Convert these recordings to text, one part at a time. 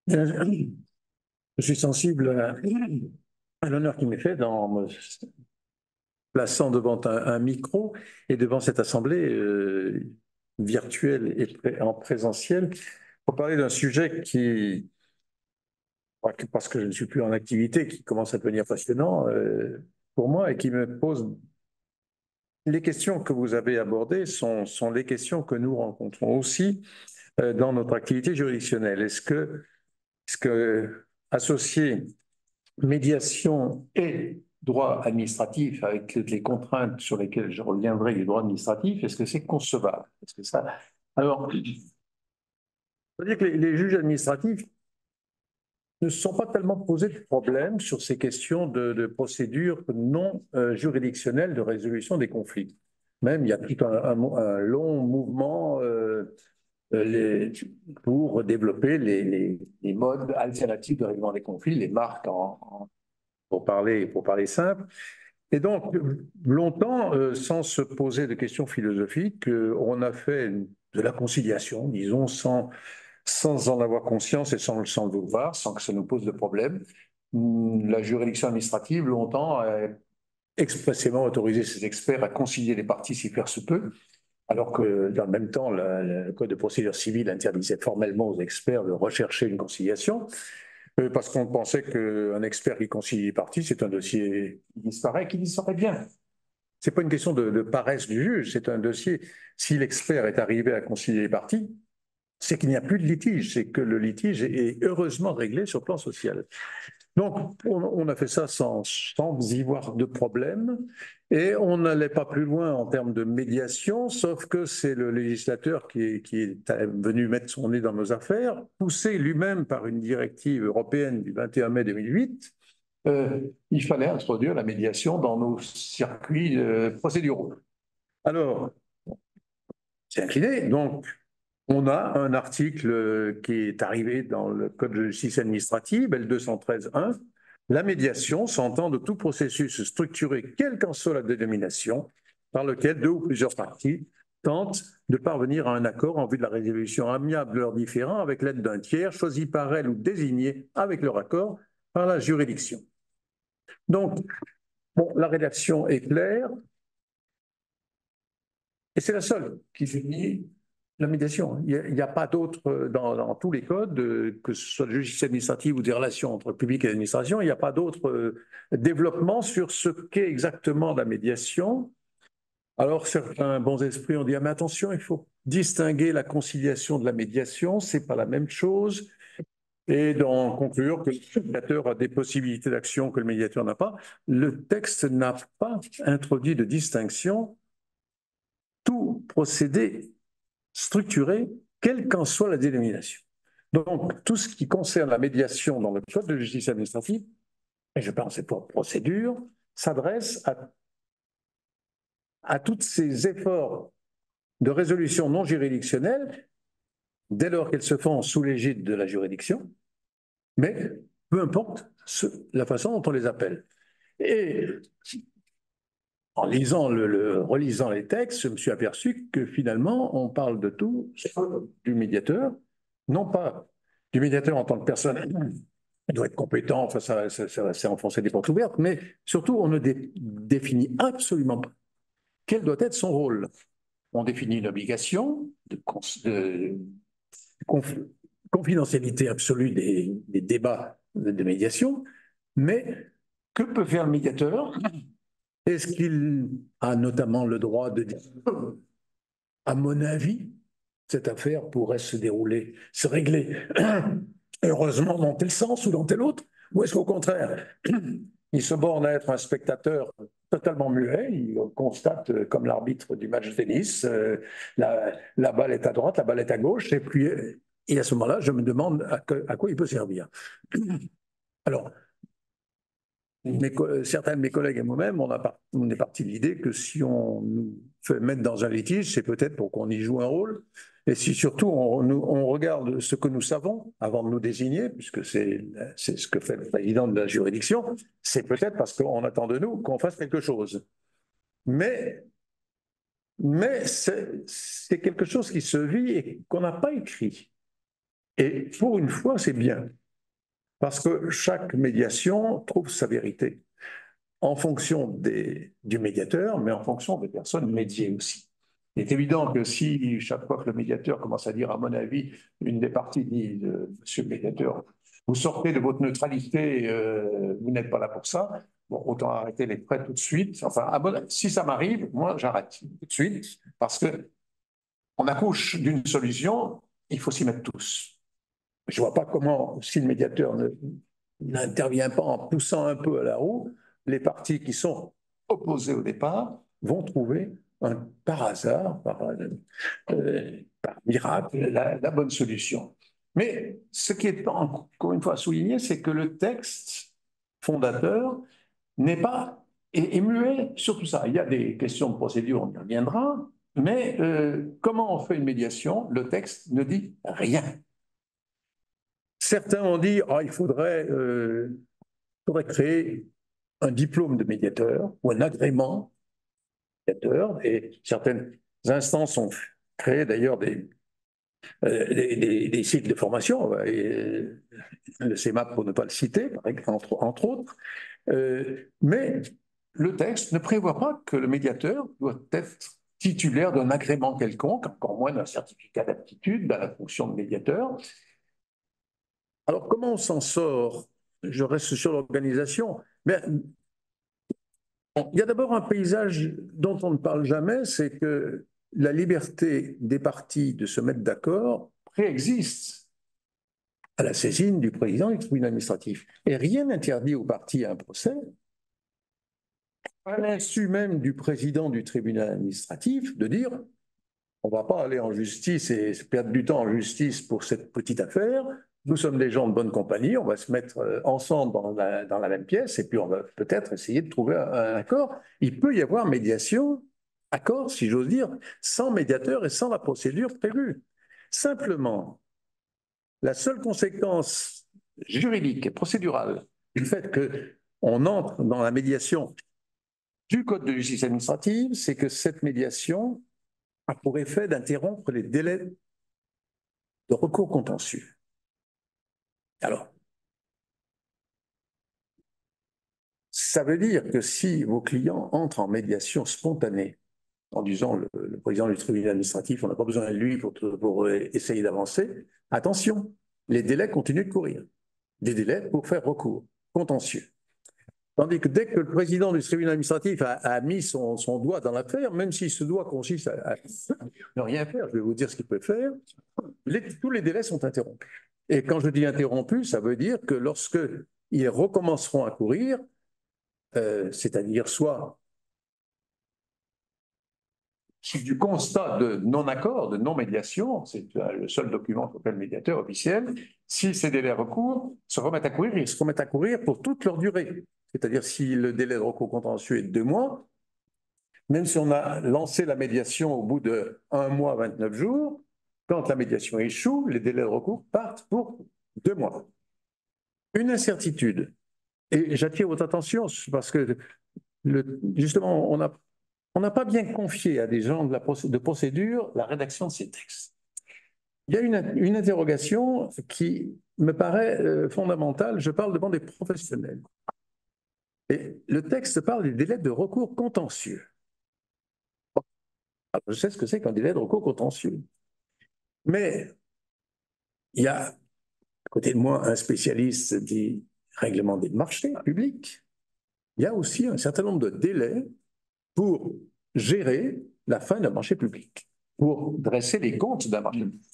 Je suis sensible à l'honneur qui m'est fait dans me plaçant devant un micro et devant cette assemblée virtuelle et en présentiel pour parler d'un sujet qui, parce que je ne suis plus en activité, qui commence à devenir passionnant pour moi et qui me pose les questions que vous avez abordées sont les questions que nous rencontrons aussi dans notre activité juridictionnelle. Est-ce que associer médiation et droit administratif, avec toutes les contraintes sur lesquelles je reviendrai du droit administratif, est-ce que c'est concevable? Est-ce que ça... Alors, il faut dire que les juges administratifs ne se sont pas tellement posés de problèmes sur ces questions de procédures non juridictionnelles de résolution des conflits. Même, il y a tout un long mouvement pour développer les modes alternatifs de règlement des conflits, les marques pour parler simple. Et donc, longtemps, sans se poser de questions philosophiques, on a fait de la conciliation, disons, sans en avoir conscience et sans le vouloir, sans que ça nous pose de problème. La juridiction administrative, longtemps, a expressément autorisé ses experts à concilier les parties si faire se peut, alors que dans le même temps, le Code de procédure civile interdisait formellement aux experts de rechercher une conciliation, parce qu'on pensait qu'un expert qui concilie les parties, c'est un dossier qui disparaît bien. C'est pas une question de paresse du juge, c'est un dossier. Si l'expert est arrivé à concilier les parties, c'est qu'il n'y a plus de litige, c'est que le litige est heureusement réglé sur le plan social. Donc, on a fait ça sans y voir de problème et on n'allait pas plus loin en termes de médiation, sauf que c'est le législateur qui est venu mettre son nez dans nos affaires, poussé lui-même par une directive européenne du 21 mai 2008. Il fallait introduire la médiation dans nos circuits procéduraux. Alors, c'est incliné, donc on a un article qui est arrivé dans le Code de justice administrative, L213-1. La médiation s'entend de tout processus structuré, quelle qu'en soit la dénomination, par lequel deux ou plusieurs parties tentent de parvenir à un accord en vue de la résolution amiable de leurs différends avec l'aide d'un tiers choisi par elles ou désigné avec leur accord par la juridiction. Donc, bon, la rédaction est claire et c'est la seule qui finit la médiation. Il n'y a pas d'autre, dans tous les codes, que ce soit de justice administrative ou des relations entre public et administration, il n'y a pas d'autre développement sur ce qu'est exactement la médiation. Alors, certains bons esprits ont dit, ah, mais attention, il faut distinguer la conciliation de la médiation, ce n'est pas la même chose, et d'en conclure que le médiateur a des possibilités d'action que le médiateur n'a pas. Le texte n'a pas introduit de distinction. Tout procédé structuré, quelle qu'en soit la dénomination. Donc, tout ce qui concerne la médiation dans le Code de justice administrative, et je pense c'est pour procédure, s'adresse à tous ces efforts de résolution non juridictionnelle, dès lors qu'elles se font sous l'égide de la juridiction, mais peu importe la façon dont on les appelle. Et en relisant les textes, je me suis aperçu que finalement, on parle de tout, du médiateur, non pas du médiateur en tant que personne, il doit être compétent, enfin ça c'est enfoncer des portes ouvertes, mais surtout, on ne définit absolument pas quel doit être son rôle. On définit une obligation de conf confidentialité absolue des débats de médiation, mais que peut faire le médiateur? Est-ce qu'il a notamment le droit de dire, à mon avis, cette affaire pourrait se dérouler, se régler heureusement dans tel sens ou dans tel autre? Ou est-ce qu'au contraire, il se borne à être un spectateur totalement muet, il constate comme l'arbitre du match de tennis, la balle est à droite, la balle est à gauche, et à ce moment-là, je me demande à quoi il peut servir. Alors, certains de mes collègues et moi-même, on est parti de l'idée que si on nous fait mettre dans un litige, c'est peut-être pour qu'on y joue un rôle. Et si surtout on regarde ce que nous savons avant de nous désigner, puisque c'est ce que fait le président de la juridiction, c'est peut-être parce qu'on attend de nous qu'on fasse quelque chose. Mais, mais c'est quelque chose qui se vit et qu'on n'a pas écrit. Et pour une fois, c'est bien, parce que chaque médiation trouve sa vérité en fonction du médiateur, mais en fonction des personnes médiées aussi. Il est évident que si chaque fois que le médiateur commence à dire, à mon avis, une des parties dit, Monsieur le médiateur, vous sortez de votre neutralité, vous n'êtes pas là pour ça, bon, autant arrêter les prêts tout de suite. Enfin, si ça m'arrive, moi, j'arrête tout de suite, parce que on accouche d'une solution, il faut s'y mettre tous. Je ne vois pas comment, si le médiateur n'intervient pas en poussant un peu à la roue, les partis qui sont opposés au départ vont trouver par hasard, par miracle, la bonne solution. Mais ce qui est encore une fois souligné, c'est que le texte fondateur n'est pas est muet sur tout ça. Il y a des questions de procédure, on y reviendra, mais comment on fait une médiation? Le texte ne dit rien. Certains ont dit il faudrait créer un diplôme de médiateur ou un agrément de médiateur, et certaines instances ont créé d'ailleurs des cycles de formation, et le CEMAP pour ne pas le citer, entre autres, mais le texte ne prévoit pas que le médiateur doit être titulaire d'un agrément quelconque, encore moins d'un certificat d'aptitude dans la fonction de médiateur. Alors, comment on s'en sort? Je reste sur l'organisation. Mais il y a d'abord un paysage dont on ne parle jamais, c'est que la liberté des partis de se mettre d'accord préexiste à la saisine du président du tribunal administratif. Et rien n'interdit aux partis un procès, à l'insu même du président du tribunal administratif, de dire on ne va pas aller en justice et perdre du temps en justice pour cette petite affaire. Nous sommes des gens de bonne compagnie, on va se mettre ensemble dans la même pièce et puis on va peut-être essayer de trouver un accord. Il peut y avoir médiation, accord, si j'ose dire, sans médiateur et sans la procédure prévue. Simplement, la seule conséquence juridique et procédurale du fait qu'on entre dans la médiation du Code de justice administrative, c'est que cette médiation a pour effet d'interrompre les délais de recours contentieux. Alors, ça veut dire que si vos clients entrent en médiation spontanée en disant le président du tribunal administratif, on n'a pas besoin de lui pour essayer d'avancer, attention, les délais continuent de courir. Des délais pour faire recours contentieux. Tandis que dès que le président du tribunal administratif a mis son doigt dans l'affaire, même si ce doigt consiste à ne rien faire, je vais vous dire ce qu'il peut faire, tous les délais sont interrompus. Et quand je dis interrompus, ça veut dire que lorsque ils recommenceront à courir, c'est-à-dire soit du constat de non-accord, de non-médiation, c'est le seul document qu'on appelle médiateur officiel, si ces délais recours se remettent à courir, ils se remettent à courir pour toute leur durée. C'est-à-dire si le délai de recours contentieux est de 2 mois, même si on a lancé la médiation au bout de 1 mois, 29 jours, quand la médiation échoue, les délais de recours partent pour 2 mois. Une incertitude, et j'attire votre attention parce que justement, on n'a pas bien confié à des gens de procédure la rédaction de ces textes. Il y a une interrogation qui me paraît fondamentale. Je parle devant des professionnels. Et le texte parle des délais de recours contentieux. Alors, je sais ce que c'est qu'un délai de recours contentieux. Mais il y a à côté de moi un spécialiste du règlement des marchés publics. Il y a aussi un certain nombre de délais pour gérer la fin d'un marché public, pour dresser les comptes d'un marché public.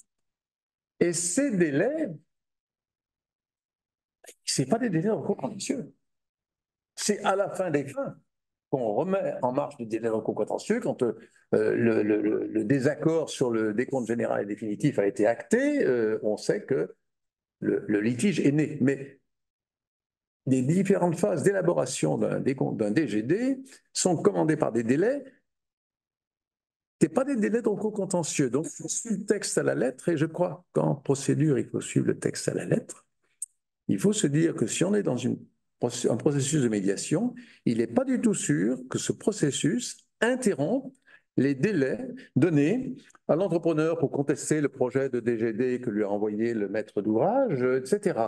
Et ces délais, ce n'est pas des délais de recours contentieux. C'est à la fin des fins qu'on remet en marche le délai de recours contentieux quand le désaccord sur le décompte général et définitif a été acté, on sait que le litige est né. Mais les différentes phases d'élaboration d'un DGD sont commandées par des délais. Ce n'est pas des délais de recours contentieux. Donc, il faut suivre le texte à la lettre, et je crois qu'en procédure, il faut suivre le texte à la lettre. Il faut se dire que si on est dans un processus de médiation, il n'est pas du tout sûr que ce processus interrompt les délais donnés à l'entrepreneur pour contester le projet de DGD que lui a envoyé le maître d'ouvrage, etc.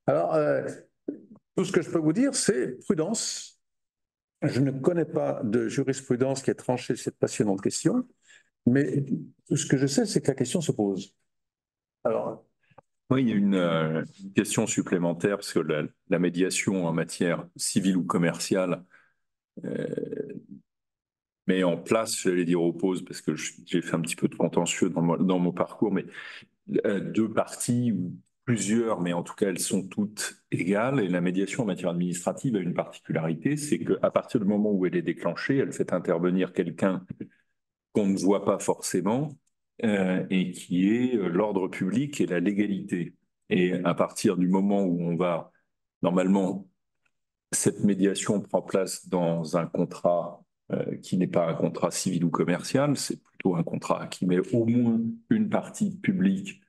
Alors, tout ce que je peux vous dire, c'est prudence. Je ne connais pas de jurisprudence qui ait tranché cette passionnante question, mais tout ce que je sais, c'est que la question se pose. Alors, Oui, il y a une question supplémentaire, parce que la médiation en matière civile ou commerciale euh, met en place, j'allais dire oppose, parce que j'ai fait un petit peu de contentieux dans mon parcours, mais deux parties ou plusieurs, mais en tout cas elles sont toutes égales. Et la médiation en matière administrative a une particularité, c'est qu'à partir du moment où elle est déclenchée, elle fait intervenir quelqu'un qu'on ne voit pas forcément et qui est l'ordre public et la légalité. Et à partir du moment où on va, normalement, cette médiation prend place dans un contrat qui n'est pas un contrat civil ou commercial, c'est plutôt un contrat qui met au moins une partie publique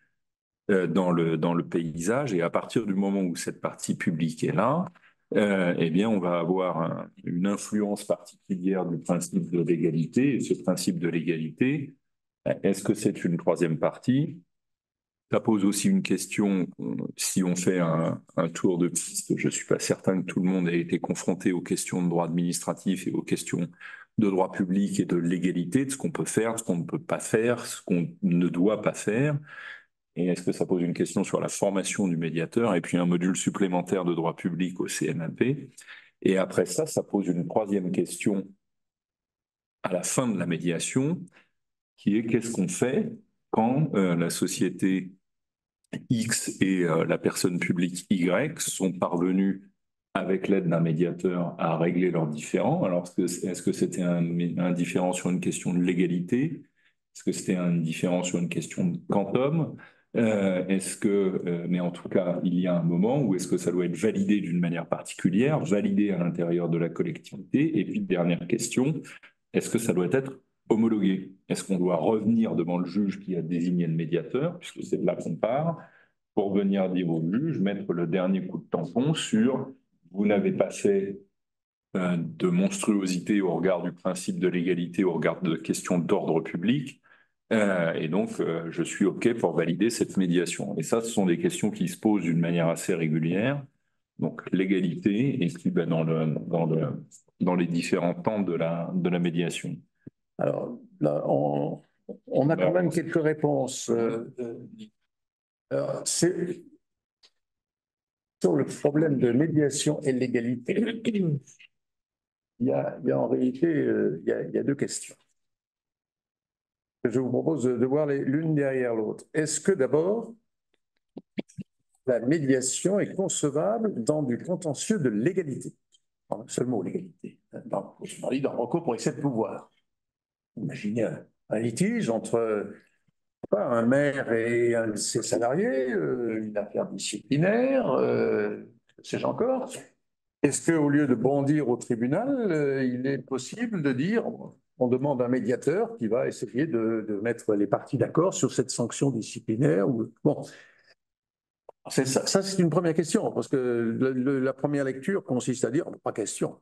dans le paysage. Et à partir du moment où cette partie publique est là, eh bien, on va avoir une influence particulière du principe de l'égalité. Et ce principe de l'égalité, est-ce que c'est une troisième partie? Ça pose aussi une question, si on fait un tour de piste, je ne suis pas certain que tout le monde ait été confronté aux questions de droit administratif et aux questions de droit public et de légalité, de ce qu'on peut faire, de ce qu'on ne peut pas faire, ce qu'on ne doit pas faire. Et est-ce que ça pose une question sur la formation du médiateur et puis un module supplémentaire de droit public au CNAP? Et après ça, ça pose une troisième question à la fin de la médiation, qui est qu'est-ce qu'on fait quand la société X et la personne publique Y sont parvenus, avec l'aide d'un médiateur, à régler leurs différends. Alors, est-ce que c'était un différend sur une question de légalité? Est-ce que c'était un différend sur une question de quantum? Mais en tout cas, il y a un moment où est-ce que ça doit être validé d'une manière particulière, validé à l'intérieur de la collectivité? Et puis, dernière question, est-ce que ça doit être homologué? Est-ce qu'on doit revenir devant le juge qui a désigné le médiateur, puisque c'est de là qu'on part, pour venir dire au juge, mettre le dernier coup de tampon sur vous n'avez pas fait de monstruosité au regard du principe de l'égalité, au regard de questions d'ordre public, et donc je suis OK pour valider cette médiation. Et ça, ce sont des questions qui se posent d'une manière assez régulière. Donc l'égalité, et puis dans les différents temps de la médiation. alors là, on a quand même quelques réponses. C'est sur le problème de médiation et l'égalité. Il y a en réalité il y a deux questions. Je vous propose de voir l'une derrière l'autre. Est-ce que d'abord, la médiation est concevable dans du contentieux de l'égalité? Un seul mot, l'égalité. On dit dans le recours pour excès de pouvoir. Imaginez un litige entre un maire et un de ses salariés, une affaire disciplinaire, sais-je encore. Est-ce qu'au lieu de bondir au tribunal, il est possible de dire, on demande un médiateur qui va essayer de mettre les parties d'accord sur cette sanction disciplinaire bon, ça c'est une première question, parce que la première lecture consiste à dire, pas question.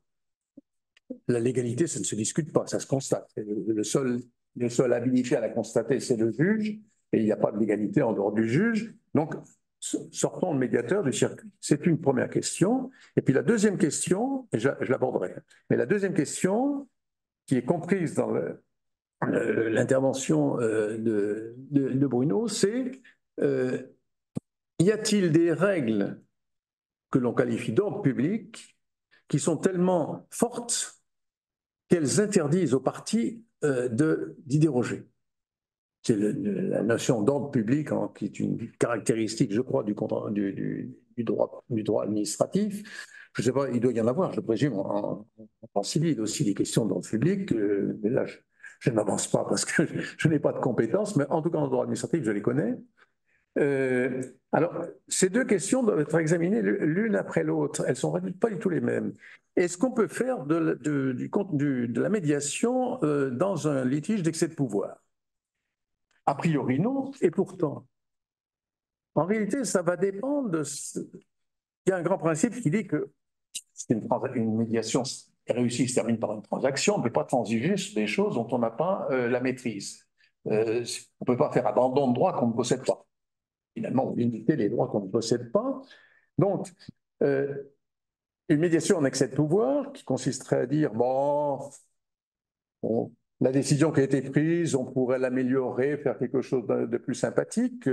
La légalité, ça ne se discute pas, ça se constate. Le seul habilité à la constater, c'est le juge, et il n'y a pas de légalité en dehors du juge. Donc, sortons le médiateur du circuit. C'est une première question. Et puis la deuxième question, et je l'aborderai, mais la deuxième question, qui est comprise dans l'intervention de Bruno, c'est y a-t-il des règles que l'on qualifie d'ordre public qui sont tellement fortes qu'elles interdisent aux partis d'y déroger? C'est la notion d'ordre public qui est une caractéristique, je crois, du droit administratif. Je ne sais pas, il doit y en avoir, je présume, en civil aussi, des questions d'ordre public. Mais là, je ne m'avance pas parce que je n'ai pas de compétences, mais en tout cas, en droit administratif, je les connais. Alors, ces deux questions doivent être examinées l'une après l'autre. Elles ne sont pas du tout les mêmes. Est-ce qu'on peut faire de la médiation dans un litige d'excès de pouvoir? A priori, non. Et pourtant, en réalité, ça va dépendre de... Il y a un grand principe qui dit que c'est une médiation réussi se termine par une transaction. On ne peut pas transiger sur des choses dont on n'a pas la maîtrise. On ne peut pas faire abandon de droits qu'on ne possède pas. Finalement, on limiter les droits qu'on ne possède pas. Donc, une médiation en excès de pouvoir qui consisterait à dire, bon, la décision qui a été prise, on pourrait l'améliorer, faire quelque chose de plus sympathique.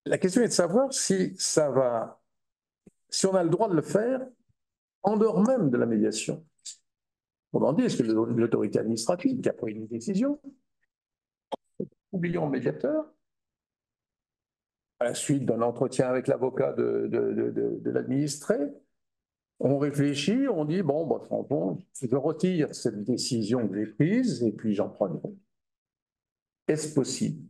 La question est de savoir si ça va, si on a le droit de le faire en dehors même de la médiation. Autrement dit, est-ce que l'autorité administrative qui a pris une décision, oublions le médiateur, à la suite d'un entretien avec l'avocat de l'administré, on réfléchit, on dit, bon, je retire cette décision que j'ai prise et puis j'en prends une autre. Est-ce possible?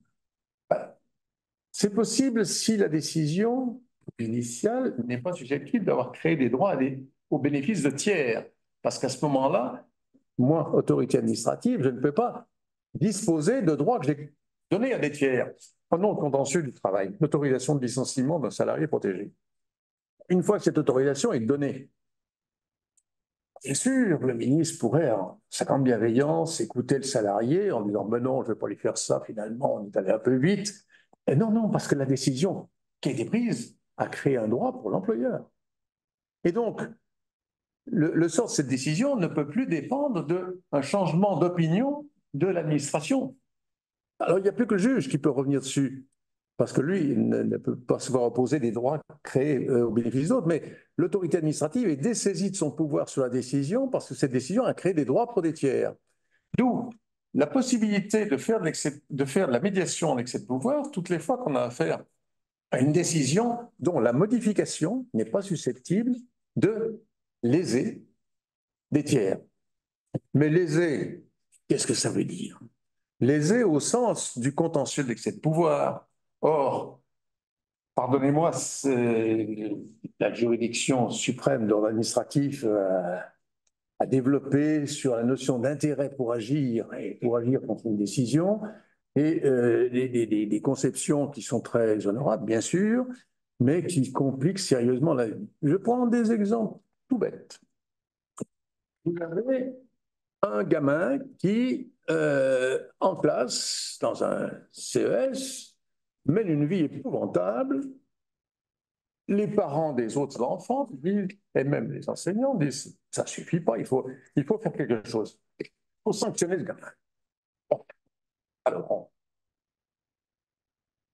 C'est possible si la décision initiale n'est pas susceptible d'avoir créé des droits au bénéfice de tiers. Parce qu'à ce moment-là, moi, autorité administrative, je ne peux pas disposer de droits que j'ai donnés à des tiers. Prenons le contentieux du travail, l'autorisation de licenciement d'un salarié protégé. Une fois que cette autorisation est donnée, bien sûr, le ministre pourrait, en sa grande bienveillance, écouter le salarié en disant « Mais non, je ne vais pas lui faire ça, finalement, on est allé un peu vite. » Et non, non, parce que la décision qui a été prise a créé un droit pour l'employeur. Et donc, le sort de cette décision ne peut plus dépendre d'un changement d'opinion de l'administration. Alors, il n'y a plus que le juge qui peut revenir dessus, parce que lui, il ne peut pas se voir opposer des droits créés au bénéfice d'autres, mais l'autorité administrative est dessaisie de son pouvoir sur la décision parce que cette décision a créé des droits pour des tiers. D'où la possibilité de faire de la médiation en excès de pouvoir toutes les fois qu'on a affaire à une décision dont la modification n'est pas susceptible de léser des tiers. Mais léser, qu'est-ce que ça veut dire? Léser au sens du contentieux de l'excès de pouvoir. Or, pardonnez-moi, la juridiction suprême de l'administratif a développé sur la notion d'intérêt pour agir et pour agir contre une décision, et des conceptions qui sont très honorables, bien sûr, mais qui compliquent sérieusement la vie. Je prends des exemples tout bêtes. Vous avez un gamin qui, en classe, dans un CES, mène une vie épouvantable. Les parents des autres enfants disent, et même les enseignants disent, ça ne suffit pas, il faut faire quelque chose. Il faut sanctionner ce gamin. Bon. Alors,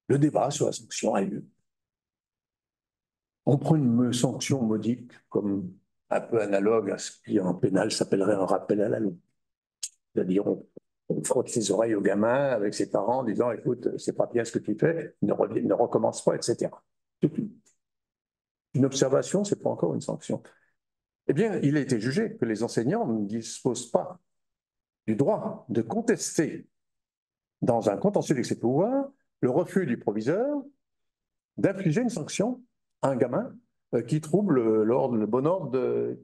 le débat sur la sanction a lieu. On prend une sanction modique, comme un peu analogue à ce qui en pénal s'appellerait un rappel à la loi. C'est-à-dire, on frotte ses oreilles au gamin avec ses parents en disant, écoute, c'est pas bien ce que tu fais, ne recommence pas, etc. Une observation, c'est pas encore une sanction. Eh bien, il a été jugé que les enseignants ne disposent pas du droit de contester dans un contentieux d'excès de pouvoir le refus du proviseur d'infliger une sanction à un gamin qui trouble le bon ordre de...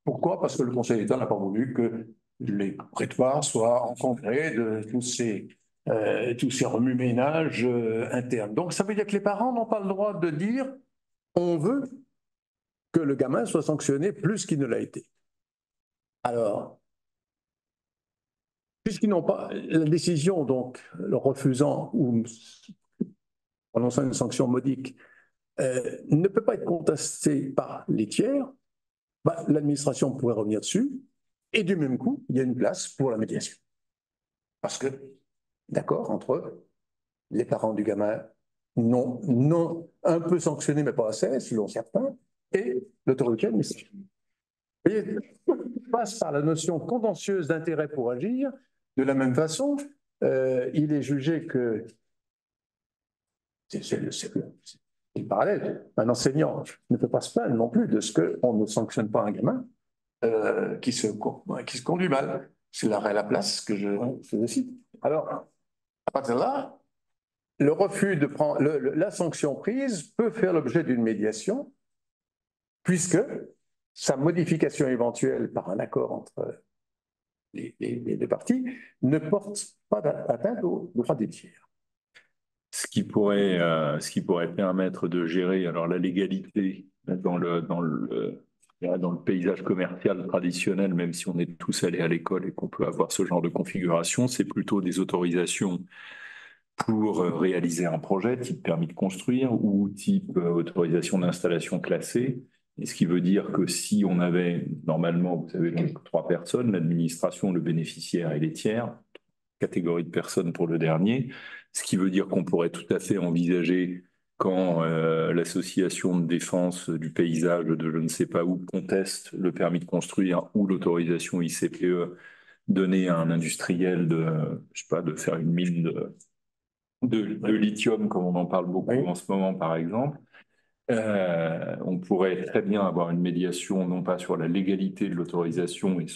Pourquoi? Parce que le Conseil d'État n'a pas voulu que les prétoires soient encombrés de tous ces remue-ménages internes. Donc, ça veut dire que les parents n'ont pas le droit de dire on veut que le gamin soit sanctionné plus qu'il ne l'a été. Alors, puisqu'ils n'ont pas la décision, donc, le refusant ou prononçant une sanction modique, ne peut pas être contestée par les tiers, l'administration pourrait revenir dessus, et du même coup, il y a une place pour la médiation. Parce que, d'accord, entre les parents du gamin non un peu sanctionnés, mais pas assez, selon certains, et l'autorité administrative. Vous voyez, passe par la notion contentieuse d'intérêt pour agir. De la même façon, il est jugé que c'est le parallèle. Un enseignant ne peut pas se plaindre non plus de ce qu'on ne sanctionne pas un gamin qui se conduit mal. C'est l'arrêt à la place que je cite. Alors, à partir de là, le refus de prendre la sanction prise peut faire l'objet d'une médiation, puisque sa modification éventuelle par un accord entre les parties ne porte pas atteinte aux droits des tiers. Ce qui pourrait permettre de gérer alors la légalité dans le paysage commercial traditionnel, même si on est tous allés à l'école et qu'on peut avoir ce genre de configuration, c'est plutôt des autorisations pour réaliser un projet, type permis de construire ou type autorisation d'installation classée. Et ce qui veut dire que si on avait, normalement, vous savez, donc 3 personnes, l'administration, le bénéficiaire et les tiers, catégorie de personnes pour le dernier, ce qui veut dire qu'on pourrait tout à fait envisager quand l'association de défense du paysage de je ne sais pas où conteste le permis de construire ou l'autorisation ICPE, donner à un industriel je sais pas, de faire une mine de lithium, comme on en parle beaucoup en ce moment, par exemple. On pourrait très bien avoir une médiation, non pas sur la légalité de l'autorisation et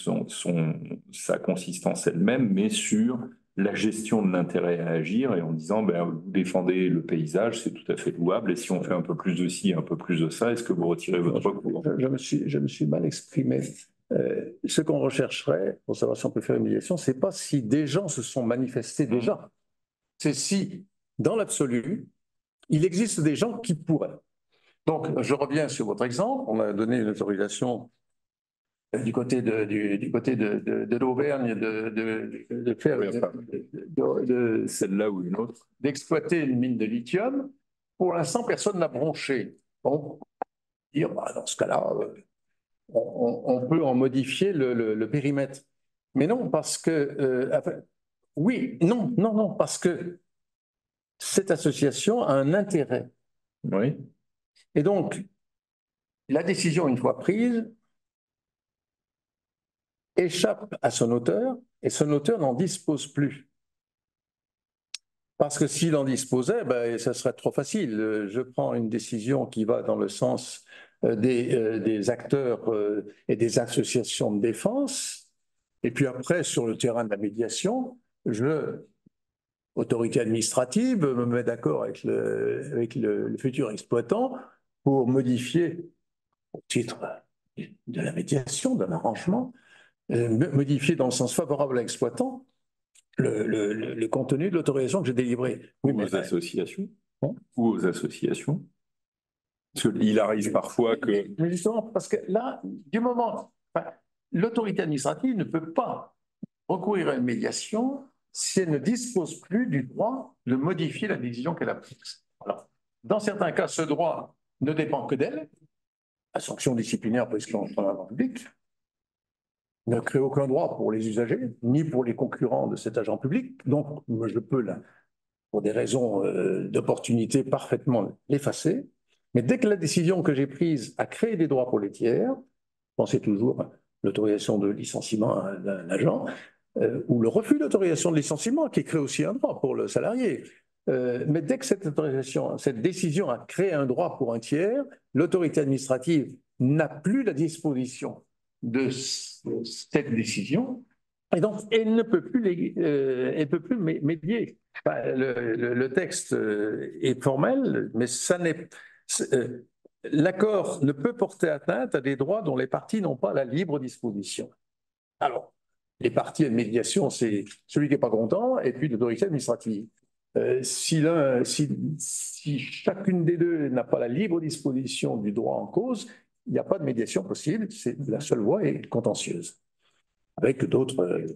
sa consistance elle-même, mais sur la gestion de l'intérêt à agir et en disant, ben, vous défendez le paysage, c'est tout à fait louable, et si on fait un peu plus de ci, un peu plus de ça, est-ce que vous retirez votre recours? Je me suis mal exprimé. Ce qu'on rechercherait, pour savoir si on peut faire une médiation, c'est pas si des gens se sont manifestés déjà. C'est si, dans l'absolu, il existe des gens qui pourraient. Donc, je reviens sur votre exemple. On a donné une autorisation du côté de l'Auvergne de faire celle-là ou une autre, d'exploiter une mine de lithium. Pour l'instant, personne n'a bronché. Bon, dire, bah, dans ce cas-là, on peut en modifier le périmètre. Mais non, parce que enfin, oui, non, parce que cette association a un intérêt. oui. Et donc, la décision, une fois prise, échappe à son auteur et son auteur n'en dispose plus. Parce que s'il en disposait, ben, ça serait trop facile. Je prends une décision qui va dans le sens des acteurs et des associations de défense, et puis après, sur le terrain de la médiation, autorité administrative, me mets d'accord avec le futur exploitant pour modifier, au titre de la médiation, d'un arrangement, modifier dans le sens favorable à l'exploitant le contenu de l'autorisation que j'ai délivrée. Oui, mais aux associations. Ou aux associations. Parce qu'il arrive parfois que... Mais justement, parce que là, du moment... Enfin, l'autorité administrative ne peut pas recourir à une médiation si elle ne dispose plus du droit de modifier la décision qu'elle a prise. Alors, dans certains cas, ce droit ne dépend que d'elle. La sanction disciplinaire pour exclusion de l'agent public ne crée aucun droit pour les usagers, ni pour les concurrents de cet agent public. Donc, je peux, là, pour des raisons d'opportunité, parfaitement l'effacer. Mais dès que la décision que j'ai prise a créé des droits pour les tiers, pensez toujours à l'autorisation de licenciement d'un agent, ou le refus d'autorisation de licenciement, qui crée aussi un droit pour le salarié. Mais dès que cette décision a créé un droit pour un tiers, l'autorité administrative n'a plus la disposition de cette décision, et donc elle ne peut plus, elle peut plus médier. Enfin, le texte est formel, mais ça n'est... L'accord ne peut porter atteinte à des droits dont les parties n'ont pas la libre disposition. Alors, les parties à une médiation, c'est celui qui n'est pas content et puis l'autorité administrative. Si chacune des deux n'a pas la libre disposition du droit en cause, il n'y a pas de médiation possible. La seule voie est contentieuse, avec d'autres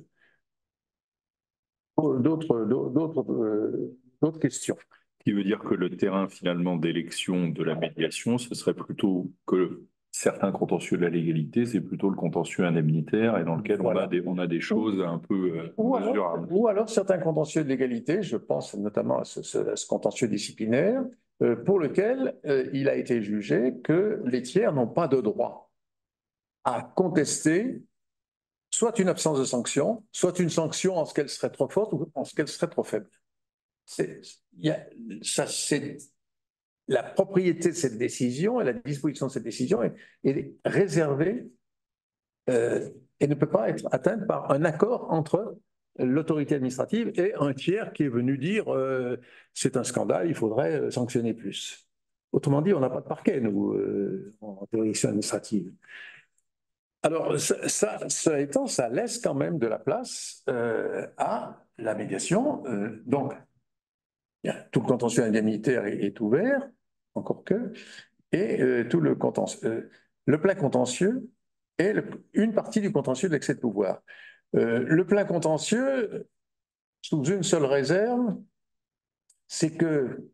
questions. Ce qui veut dire que le terrain finalement d'élection de la médiation, ce serait plutôt que certains contentieux de la légalité, c'est plutôt le contentieux indemnitaire et dans lequel voilà. on a des choses un peu mesurables. Ou alors certains contentieux de légalité, je pense notamment à ce contentieux disciplinaire, pour lequel il a été jugé que les tiers n'ont pas de droit à contester soit une absence de sanction, soit une sanction en ce qu'elle serait trop forte ou en ce qu'elle serait trop faible. C'est la propriété de cette décision et la disposition de cette décision est réservée et ne peut pas être atteinte par un accord entre l'autorité administrative et un tiers qui est venu dire c'est un scandale, il faudrait sanctionner plus. Autrement dit, on n'a pas de parquet, nous, en juridiction administrative. Alors, ça étant, ça laisse quand même de la place à la médiation. Donc, tout le contentieux indemnitaire est ouvert, encore que. et tout le contentieux. Le plein contentieux est une partie du contentieux de l'excès de pouvoir. Le plein contentieux, sous une seule réserve, c'est que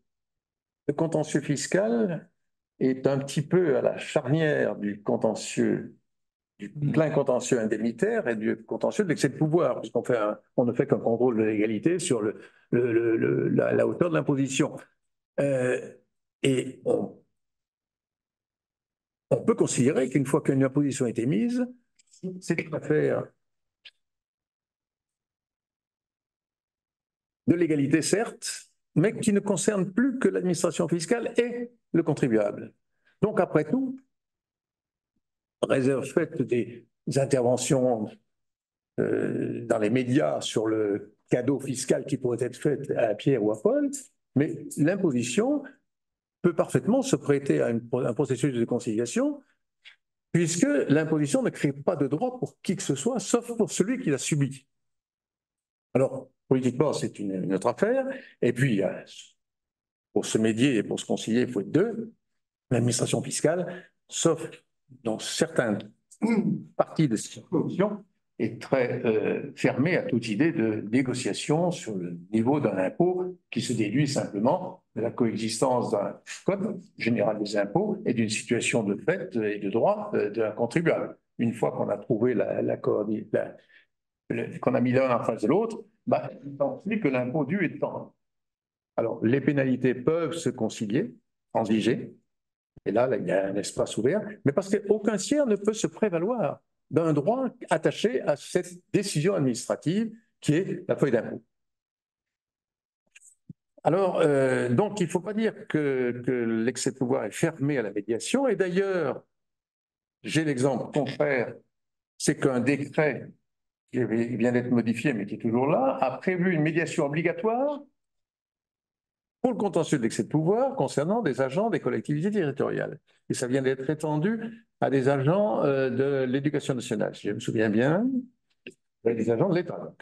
le contentieux fiscal est un petit peu à la charnière du contentieux, du plein contentieux indemnitaire et du contentieux de l'excès de pouvoir, puisqu'on on ne fait qu'un contrôle de l'égalité sur la hauteur de l'imposition. Et on peut considérer qu'une fois qu'une imposition a été mise, c'est une affaire de l'égalité, certes, mais qui ne concerne plus que l'administration fiscale et le contribuable. Donc, après tout, réserve faite des interventions dans les médias sur le cadeau fiscal qui pourrait être fait à Pierre ou à Paul, mais l'imposition peut parfaitement se prêter à un processus de conciliation, puisque l'imposition ne crée pas de droit pour qui que ce soit, sauf pour celui qui l'a subi. Alors, politiquement, c'est une autre affaire, et puis, pour se médier et pour se concilier, il faut être deux. L'administration fiscale, sauf dans certaines parties de cette commission, est très fermée à toute idée de négociation sur le niveau d'un impôt qui se déduit simplement de la coexistence d'un code général des impôts et d'une situation de fait et de droit d'un contribuable. Une fois qu'on a trouvé qu'on a mis l'un en face de l'autre, bah, il ne semble plus que l'impôt dû est temps. Alors, les pénalités peuvent se concilier, transiger, et là, il y a un espace ouvert, mais parce qu'aucun tiers ne peut se prévaloir d'un droit attaché à cette décision administrative qui est la feuille d'impôt. Alors, donc, il ne faut pas dire que l'excès de pouvoir est fermé à la médiation, et d'ailleurs, j'ai l'exemple contraire, c'est qu'un décret qui vient d'être modifié, mais qui est toujours là, a prévu une médiation obligatoire pour le contentieux de l'excès de pouvoir concernant des agents des collectivités territoriales. Et ça vient d'être étendu à des agents de l'éducation nationale, si je me souviens bien, des agents de l'État.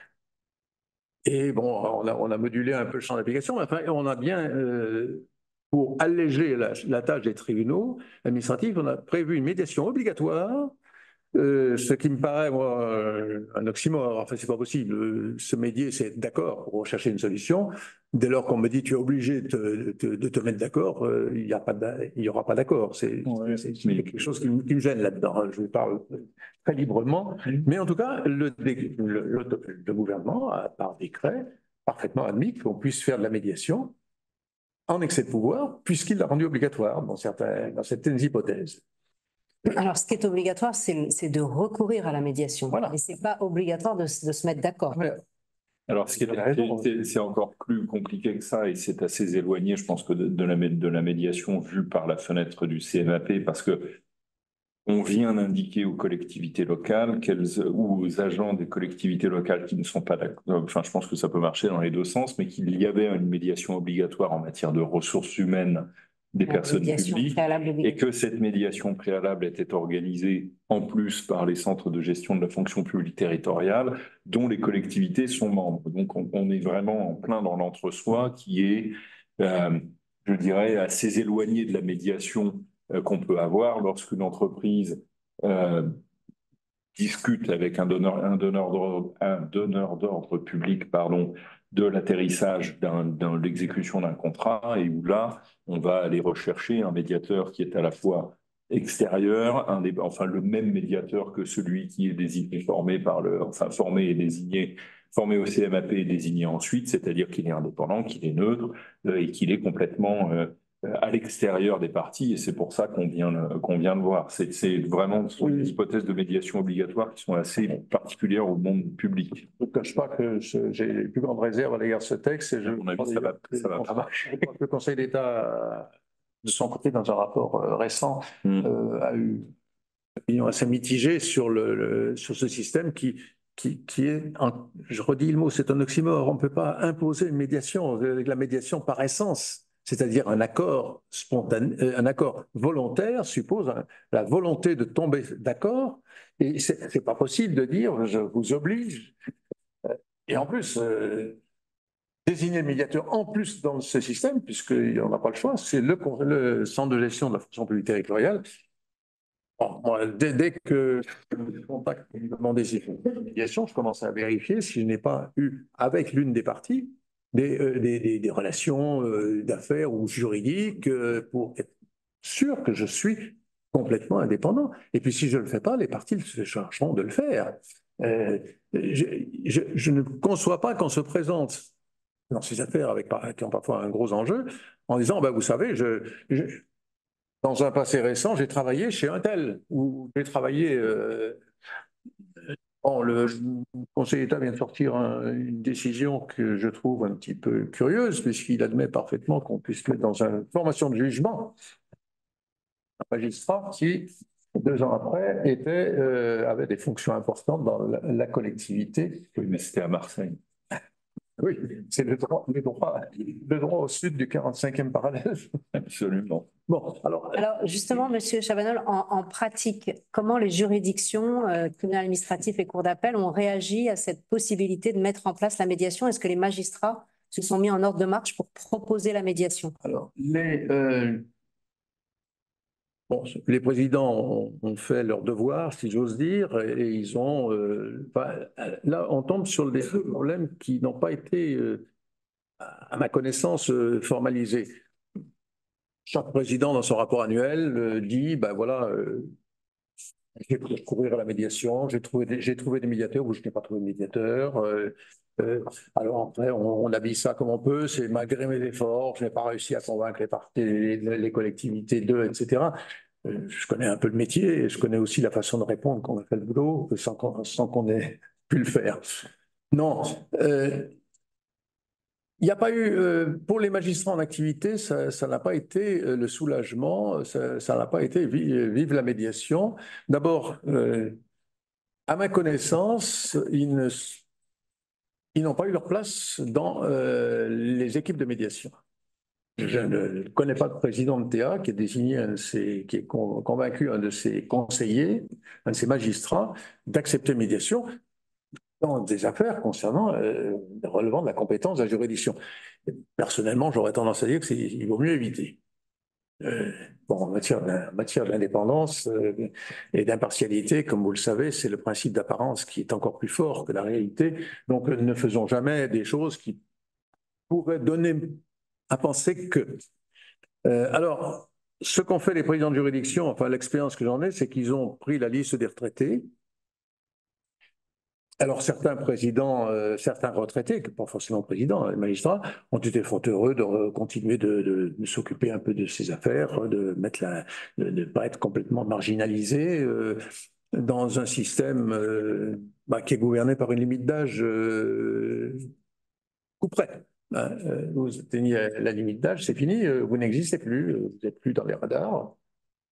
Et bon, on a modulé un peu le champ d'application, mais enfin, on a bien, pour alléger la tâche des tribunaux administratifs, on a prévu une médiation obligatoire. Ce qui me paraît, moi, un oxymore. Enfin, c'est pas possible. Se médier, c'est être d'accord pour rechercher une solution. Dès lors qu'on me dit tu es obligé de te mettre d'accord, il n'y aura pas d'accord. C'est quelque chose qui me gêne là-dedans. Je vous parle très librement. Mais en tout cas, le gouvernement a, par décret, parfaitement admis qu'on puisse faire de la médiation en excès de pouvoir, puisqu'il l'a rendu obligatoire dans certaines hypothèses. Alors, ce qui est obligatoire, c'est de recourir à la médiation. Voilà. Et ce n'est pas obligatoire de se mettre d'accord. Voilà. Alors, c'est encore plus compliqué que ça et c'est assez éloigné, je pense, que de la médiation vue par la fenêtre du CMAP, parce que on vient d'indiquer aux collectivités locales ou aux agents des collectivités locales qui ne sont pas d'accord, enfin, je pense que ça peut marcher dans les deux sens, mais qu'il y avait une médiation obligatoire en matière de ressources humaines des personnes publiques et que cette médiation préalable était organisée en plus par les centres de gestion de la fonction publique territoriale dont les collectivités sont membres. Donc on est vraiment en plein dans l'entre-soi qui est, je dirais, assez éloigné de la médiation qu'on peut avoir lorsqu'une entreprise discute avec un donneur d'ordre public, pardon, de l'atterrissage de l'exécution d'un contrat et où là, on va aller rechercher un médiateur qui est à la fois extérieur, enfin le même médiateur que celui qui est désigné, formé et désigné, formé au CMAP et désigné ensuite, c'est-à-dire qu'il est indépendant, qu'il est neutre et qu'il est complètement à l'extérieur des parties, et c'est pour ça qu'on vient de voir. C'est vraiment des hypothèses de médiation obligatoire qui sont assez particulières au monde public. Je ne cache pas que j'ai les plus grandes réserves à l'égard de ce texte. Et à mon avis, ça va pas marcher. Je crois que le Conseil d'État, de son côté, dans un rapport récent, a eu une opinion assez mitigée sur ce système qui est, je redis le mot, c'est un oxymore. On ne peut pas imposer une médiation, la médiation par essence. C'est-à-dire un accord spontané, un accord volontaire suppose la volonté de tomber d'accord. Et c'est pas possible de dire je vous oblige. Et en plus, désigner le médiateur en plus dans ce système, puisqu'on n'a pas le choix, c'est le centre de gestion de la fonction publique territoriale. Bon, moi, dès que je contacte pour lui demander si je fais une médiation, je commence à vérifier si je n'ai pas eu avec l'une des parties des relations d'affaires ou juridiques pour être sûr que je suis complètement indépendant. Et puis si je ne le fais pas, les parties se chargeront de le faire. Je ne conçois pas qu'on se présente dans ces affaires qui ont parfois un gros enjeu en disant, ben, vous savez, dans un passé récent, j'ai travaillé chez un tel, ou j'ai travaillé. Bon, le Conseil d'État vient de sortir une décision que je trouve un petit peu curieuse, puisqu'il admet parfaitement qu'on puisse mettre dans une formation de jugement un magistrat qui, 2 ans après, avait des fonctions importantes dans la collectivité. Oui, mais c'était à Marseille. Oui, c'est le droit au sud du 45e parallèle. Absolument. Bon, Alors justement, Monsieur Chabanel, en pratique, comment les juridictions, tribunal administratif et cour d'appel ont réagi à cette possibilité de mettre en place la médiation? Est-ce que les magistrats se sont mis en ordre de marche pour proposer la médiation? Alors, bon, les présidents ont fait leur devoir, si j'ose dire, et ils ont. Là, on tombe sur des problèmes qui n'ont pas été, à ma connaissance, formalisés. Chaque président, dans son rapport annuel, dit ben voilà, j'ai pu recourir à la médiation, j'ai trouvé des médiateurs ou je n'ai pas trouvé de médiateur. Alors après, on habille ça comme on peut, c'est malgré mes efforts, je n'ai pas réussi à convaincre les parties, les collectivités d'eux, etc. Je connais un peu le métier et je connais aussi la façon de répondre quand on a fait le boulot sans qu'on ait pu le faire. Non, il n'y a pas eu, pour les magistrats en activité, ça n'a pas été le soulagement, ça n'a pas été vive la médiation. D'abord, à ma connaissance, ils n'ont pas eu leur place dans les équipes de médiation. Je ne connais pas de président de TA qui est désigné qui est convaincu un de ses conseillers, un de ses magistrats, d'accepter médiation dans des affaires concernant relevant de la compétence de la juridiction. Personnellement, j'aurais tendance à dire qu'il vaut mieux éviter. Bon, en matière d'indépendance et d'impartialité, comme vous le savez, c'est le principe d'apparence qui est encore plus fort que la réalité. Donc, ne faisons jamais des choses qui pourraient donner à penser que. Alors, ce qu'ont fait les présidents de juridiction, enfin l'expérience que j'en ai, c'est qu'ils ont pris la liste des retraités. Alors, certains présidents, certains retraités, pas forcément présidents, les magistrats, ont été fort heureux de continuer de s'occuper un peu de ces affaires, de ne pas être complètement marginalisés dans un système qui est gouverné par une limite d'âge coup près. Vous atteignez la limite d'âge, c'est fini, vous n'existez plus, vous n'êtes plus dans les radars.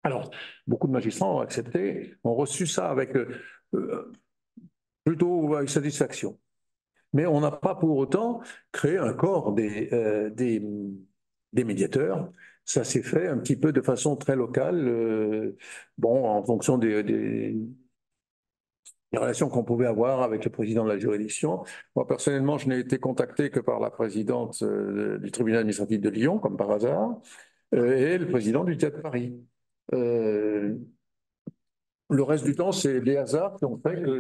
Alors, beaucoup de magistrats ont accepté, ont reçu ça avec plutôt avec satisfaction. Mais on n'a pas pour autant créé un corps des médiateurs. Ça s'est fait un petit peu de façon très locale, bon, en fonction des relations qu'on pouvait avoir avec le président de la juridiction. Moi, personnellement, je n'ai été contacté que par la présidente du tribunal administratif de Lyon, comme par hasard, et le président du théâtre de Paris. Le reste du temps, c'est des hasards qui ont fait que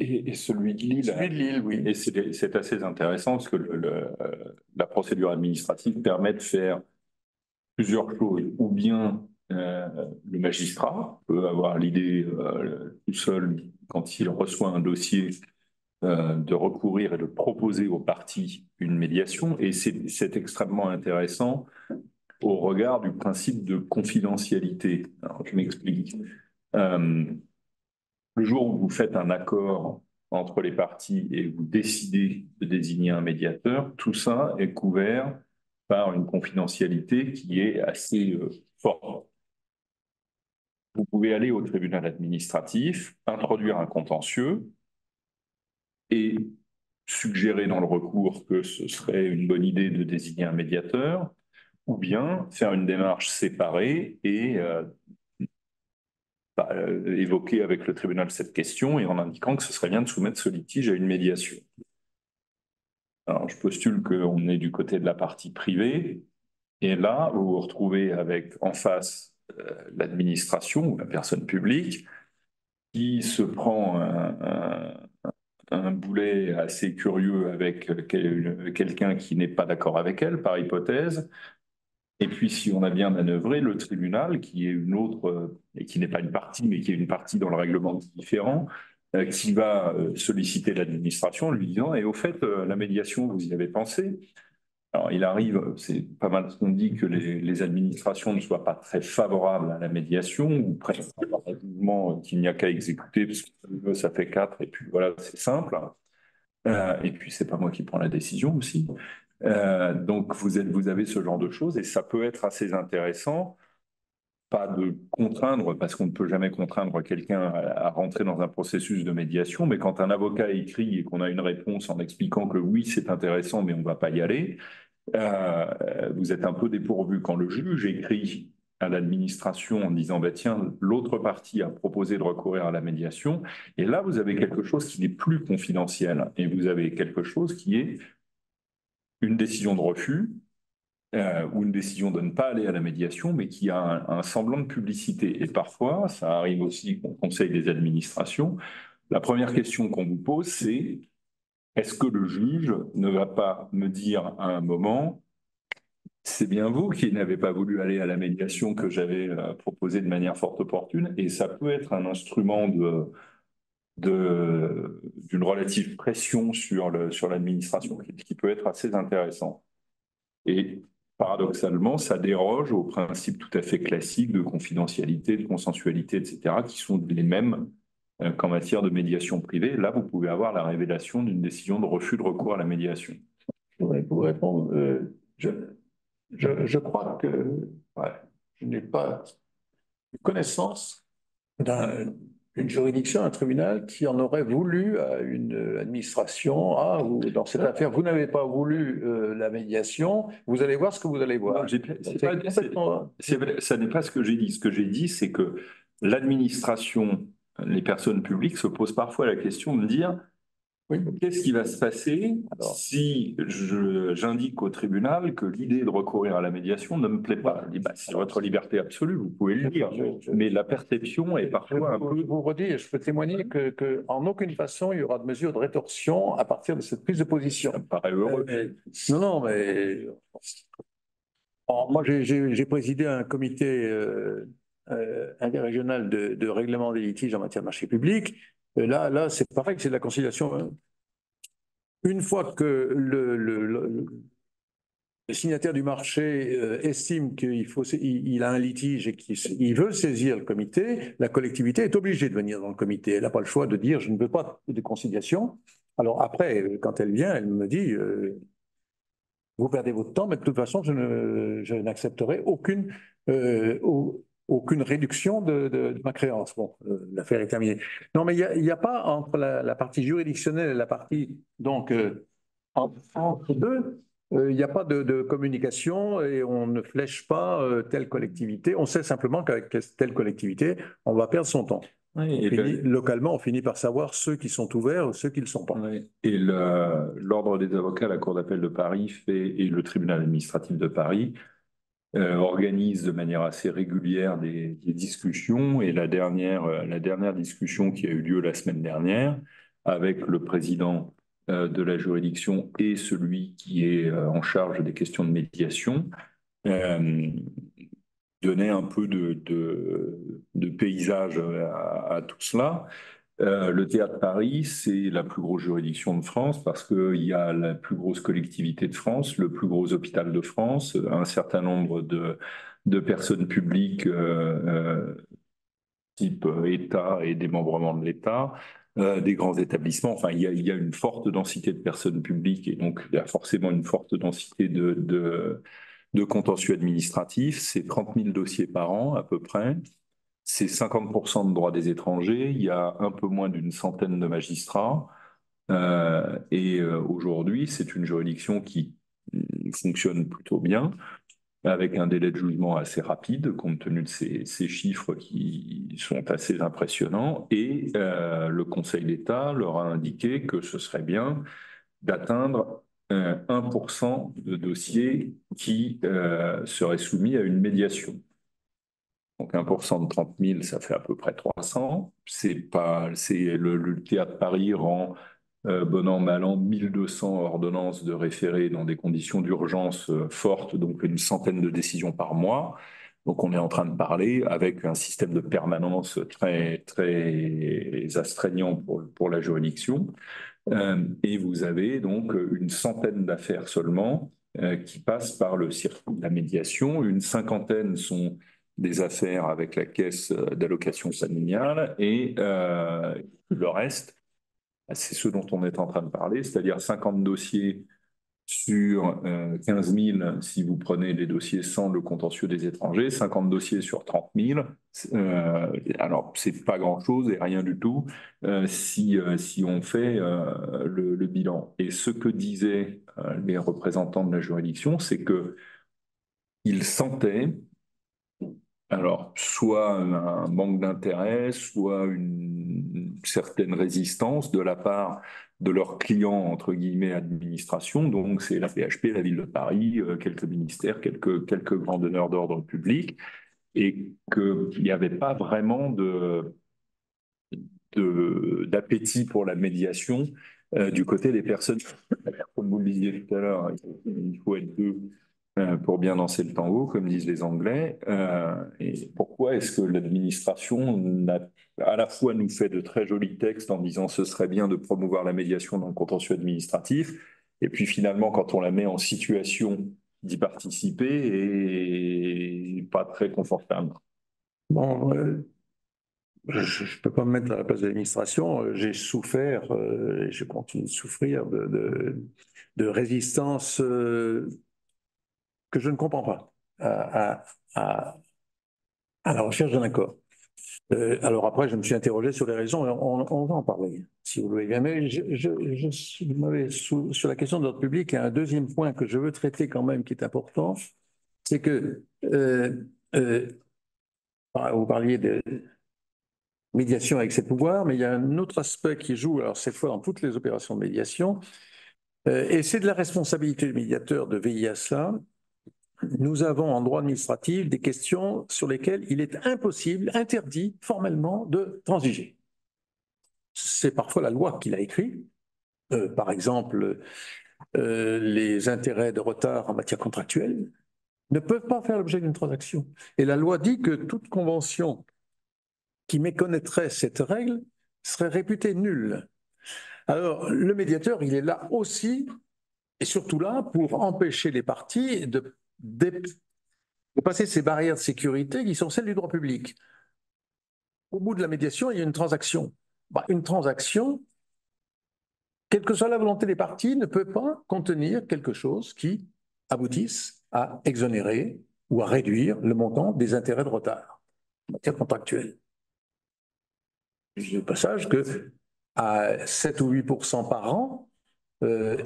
Et celui de Lille. Celui de Lille, oui. Et c'est assez intéressant parce que la procédure administrative permet de faire plusieurs choses. Ou bien le magistrat peut avoir l'idée tout seul, quand il reçoit un dossier, de recourir et de proposer aux parties une médiation. Et c'est extrêmement intéressant au regard du principe de confidentialité. Alors, je m'explique. Le jour où vous faites un accord entre les parties et vous décidez de désigner un médiateur, tout ça est couvert par une confidentialité qui est assez forte. Vous pouvez aller au tribunal administratif, introduire un contentieux et suggérer dans le recours que ce serait une bonne idée de désigner un médiateur, ou bien faire une démarche séparée et évoquer avec le tribunal cette question et en indiquant que ce serait bien de soumettre ce litige à une médiation. Alors, je postule qu'on est du côté de la partie privée, et là, vous vous retrouvez avec en face l'administration ou la personne publique qui se prend un boulet assez curieux avec quelqu'un qui n'est pas d'accord avec elle, par hypothèse. Et puis, si on a bien manœuvré, le tribunal, qui est une autre, et qui n'est pas une partie, mais qui est une partie dans le règlement différent, qui va solliciter l'administration en lui disant, et au fait, la médiation, vous y avez pensé? Alors, il arrive, c'est pas mal ce qu'on dit, que les administrations ne soient pas très favorables à la médiation, ou presque qu'il n'y a qu'à exécuter, parce que ça fait 4, et puis voilà, c'est simple. Et puis, c'est pas moi qui prends la décision aussi. Donc, vous avez ce genre de choses, et ça peut être assez intéressant, pas de contraindre, parce qu'on ne peut jamais contraindre quelqu'un à rentrer dans un processus de médiation, mais quand un avocat écrit et qu'on a une réponse en expliquant que oui, c'est intéressant, mais on ne va pas y aller, vous êtes un peu dépourvu. Quand le juge écrit à l'administration en disant bah, tiens, l'autre partie a proposé de recourir à la médiation, et là vous avez quelque chose qui n'est plus confidentiel, et vous avez quelque chose qui est une décision de refus ou une décision de ne pas aller à la médiation, mais qui a un semblant de publicité. Et parfois, ça arrive aussi au conseil des administrations, la première question qu'on vous pose, c'est est-ce que le juge ne va pas me dire à un moment, c'est bien vous qui n'avez pas voulu aller à la médiation que j'avais proposée de manière fort opportune, et ça peut être un instrument d'une relative pression sur l'administration qui peut être assez intéressant. Et paradoxalement, ça déroge aux principes tout à fait classiques de confidentialité, de consensualité, etc., qui sont les mêmes qu'en matière de médiation privée. Là, vous pouvez avoir la révélation d'une décision de refus de recours à la médiation. Pour répondre, je crois que ouais, je n'ai pas connaissance d'une juridiction, un tribunal qui en aurait voulu à une administration. Ah, vous, dans cette affaire, vous n'avez pas voulu la médiation, vous allez voir ce que vous allez voir. Ça n'est pas ce que j'ai dit. Ce que j'ai dit, c'est que l'administration, les personnes publiques se posent parfois la question de dire oui, qu'est-ce qui va se passer si j'indique au tribunal que l'idée de recourir à la médiation ne me plaît pas? Je dis, bah, c'est votre liberté absolue, vous pouvez le dire, mais la perception est parfois un peu... Je vous redis, et je peux témoigner que en aucune façon il y aura de mesure de rétorsion à partir de cette prise de position. Ça me paraît heureux. Non, mais... moi, j'ai présidé un comité interrégional de règlement des litiges en matière de marché public. Là, c'est pareil, c'est de la conciliation. Hein. Une fois que le signataire du marché estime qu'il a un litige et qu'il veut saisir le comité, la collectivité est obligée de venir dans le comité. Elle n'a pas le choix de dire je ne veux pas de conciliation. Alors après, quand elle vient, elle me dit vous perdez votre temps, mais de toute façon, je n'accepterai aucune réduction de ma créance. Bon, l'affaire est terminée. Non, mais il n'y a pas entre la partie juridictionnelle et la partie, donc, entre deux, il n'y a pas de communication et on ne flèche pas telle collectivité. On sait simplement qu'avec telle collectivité, on va perdre son temps. Oui, localement, on finit par savoir ceux qui sont ouverts ou ceux qui ne le sont pas. Oui. Et l'Ordre des avocats, la Cour d'appel de Paris et le tribunal administratif de Paris organisent de manière assez régulière des discussions. Et la dernière discussion qui a eu lieu la semaine dernière avec le président de la juridiction et celui qui est en charge des questions de médiation, donner un peu de paysage à tout cela. Le Théâtre Paris, c'est la plus grosse juridiction de France parce qu'il y a la plus grosse collectivité de France, le plus gros hôpital de France, un certain nombre de personnes publiques type État et démembrement de l'État, des grands établissements. Enfin, il y a une forte densité de personnes publiques et donc il y a forcément une forte densité de contentieux administratifs. C'est 30 000 dossiers par an à peu près. C'est 50% de droits des étrangers. Il y a un peu moins d'une centaine de magistrats. Aujourd'hui, c'est une juridiction qui fonctionne plutôt bien, avec un délai de jugement assez rapide, compte tenu de ces chiffres qui sont assez impressionnants. Et le Conseil d'État leur a indiqué que ce serait bien d'atteindre 1% de dossiers qui seraient soumis à une médiation. Donc 1% de 30 000, ça fait à peu près 300. Le Théâtre Paris rend bon an, mal an, 1200 ordonnances de référé dans des conditions d'urgence fortes, donc une centaine de décisions par mois. Donc on est en train de parler avec un système de permanence très, très astreignant pour la juridiction. Et vous avez donc une centaine d'affaires seulement qui passent par le circuit de la médiation. Une cinquantaine sont des affaires avec la caisse d'allocation familiale et le reste, c'est ce dont on est en train de parler, c'est-à-dire 50 dossiers sur 15 000 si vous prenez les dossiers sans le contentieux des étrangers, 50 dossiers sur 30 000. Alors, c'est pas grand-chose et rien du tout si on fait le bilan. Et ce que disaient les représentants de la juridiction, c'est qu'ils sentaient alors, soit un manque d'intérêt, soit une certaine résistance de la part de leurs clients, entre guillemets, administration. Donc, c'est la PHP, la Ville de Paris, quelques ministères, quelques grands donneurs d'ordre public, et qu'il n'y avait pas vraiment d'appétit pour la médiation du côté des personnes. Comme vous le disiez tout à l'heure, il faut être deux pour bien danser le tango, comme disent les Anglais. Et pourquoi est-ce que l'administration à la fois nous fait de très jolis textes en disant ce serait bien de promouvoir la médiation dans le contentieux administratif, et puis finalement, quand on la met en situation d'y participer, est pas très confortable. Bon, je ne peux pas me mettre à la place de l'administration. J'ai souffert et je continue de souffrir de résistance que je ne comprends pas à la recherche d'un accord. Alors après, je me suis interrogé sur les raisons et on va en parler, si vous voulez bien. Mais sur la question de l'ordre public, il y a un deuxième point que je veux traiter quand même qui est important, c'est que vous parliez de médiation avec ses pouvoirs, mais il y a un autre aspect qui joue, alors cette fois dans toutes les opérations de médiation, et c'est de la responsabilité du médiateur de veiller à cela. Nous avons en droit administratif des questions sur lesquelles il est impossible, interdit formellement de transiger. C'est parfois la loi qui l'a écrit. Par exemple, les intérêts de retard en matière contractuelle ne peuvent pas faire l'objet d'une transaction. Et la loi dit que toute convention qui méconnaîtrait cette règle serait réputée nulle. Alors, le médiateur, il est là aussi, et surtout là, pour empêcher les parties de passer ces barrières de sécurité qui sont celles du droit public. Au bout de la médiation, il y a une transaction. Une transaction, quelle que soit la volonté des parties, ne peut pas contenir quelque chose qui aboutisse à exonérer ou à réduire le montant des intérêts de retard en matière contractuelle. Je dis au passage que à 7 ou 8% par an,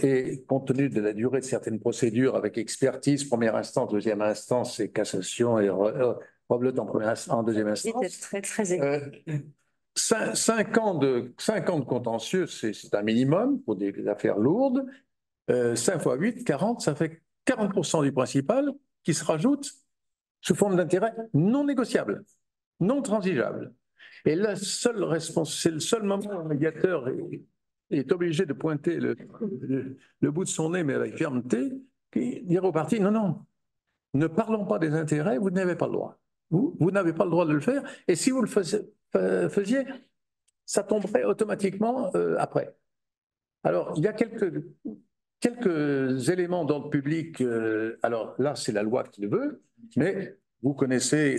et compte tenu de la durée de certaines procédures avec expertise, première instance, deuxième instance et cassation et rebelote en deuxième instance. Très, très 5 ans de contentieux, c'est un minimum pour des affaires lourdes. 5 fois 8, 40, ça fait 40% du principal qui se rajoute sous forme d'intérêt non négociable, non transigeable. Et c'est le seul moment où le médiateur est obligé de pointer le bout de son nez, mais avec fermeté, et dire aux parties, non, ne parlons pas des intérêts, vous n'avez pas le droit. Vous n'avez pas le droit de le faire, et si vous le faisiez, ça tomberait automatiquement après. Alors, il y a quelques éléments d'ordre public, alors là, c'est la loi qui le veut, mais vous connaissez...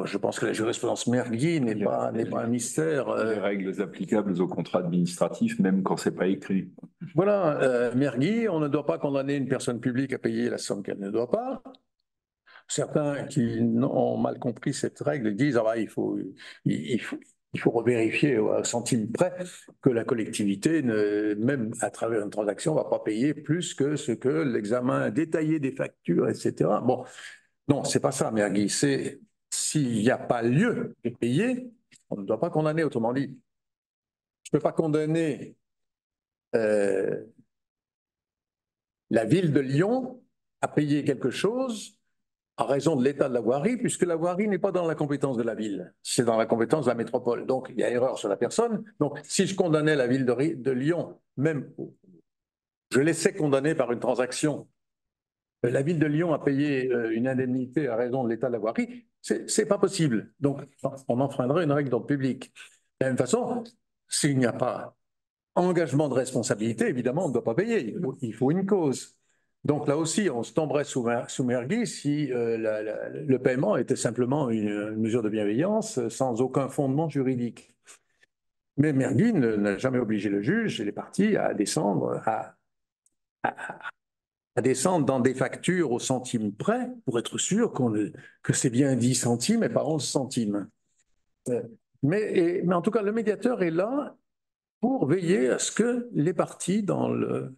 je pense que la jurisprudence Mergui n'est pas un mystère. Les règles applicables aux contrats administratifs, même quand ce n'est pas écrit. Voilà, Mergui, on ne doit pas condamner une personne publique à payer la somme qu'elle ne doit pas. Certains qui ont mal compris cette règle disent il faut revérifier au centime près que la collectivité, même à travers une transaction, ne va pas payer plus que ce que l'examen détaillé des factures, etc. Bon, non, c'est pas ça, Mergui. C'est s'il n'y a pas lieu de payer, on ne doit pas condamner. Autrement dit, je ne peux pas condamner La ville de Lyon a payé quelque chose en raison de l'état de la voirie, puisque la voirie n'est pas dans la compétence de la ville, c'est dans la compétence de la métropole. Donc, il y a erreur sur la personne. Donc, si je condamnais la ville de Lyon, même je laissais condamner par une transaction, la ville de Lyon a payé une indemnité à raison de l'état de la voirie, c'est pas possible. Donc, on enfreindrait une règle d'ordre public. De la même façon, s'il n'y a pas engagement de responsabilité, évidemment, on ne doit pas payer. Il faut une cause. Donc là aussi, on se tomberait sous Mergui si le paiement était simplement une mesure de bienveillance sans aucun fondement juridique. Mais Mergui n'a jamais obligé le juge et les parties à descendre, à descendre dans des factures au centime près pour être sûr que c'est bien 10 centimes et pas 11 centimes. Mais en tout cas, le médiateur est là pour veiller à ce que les parties, dans la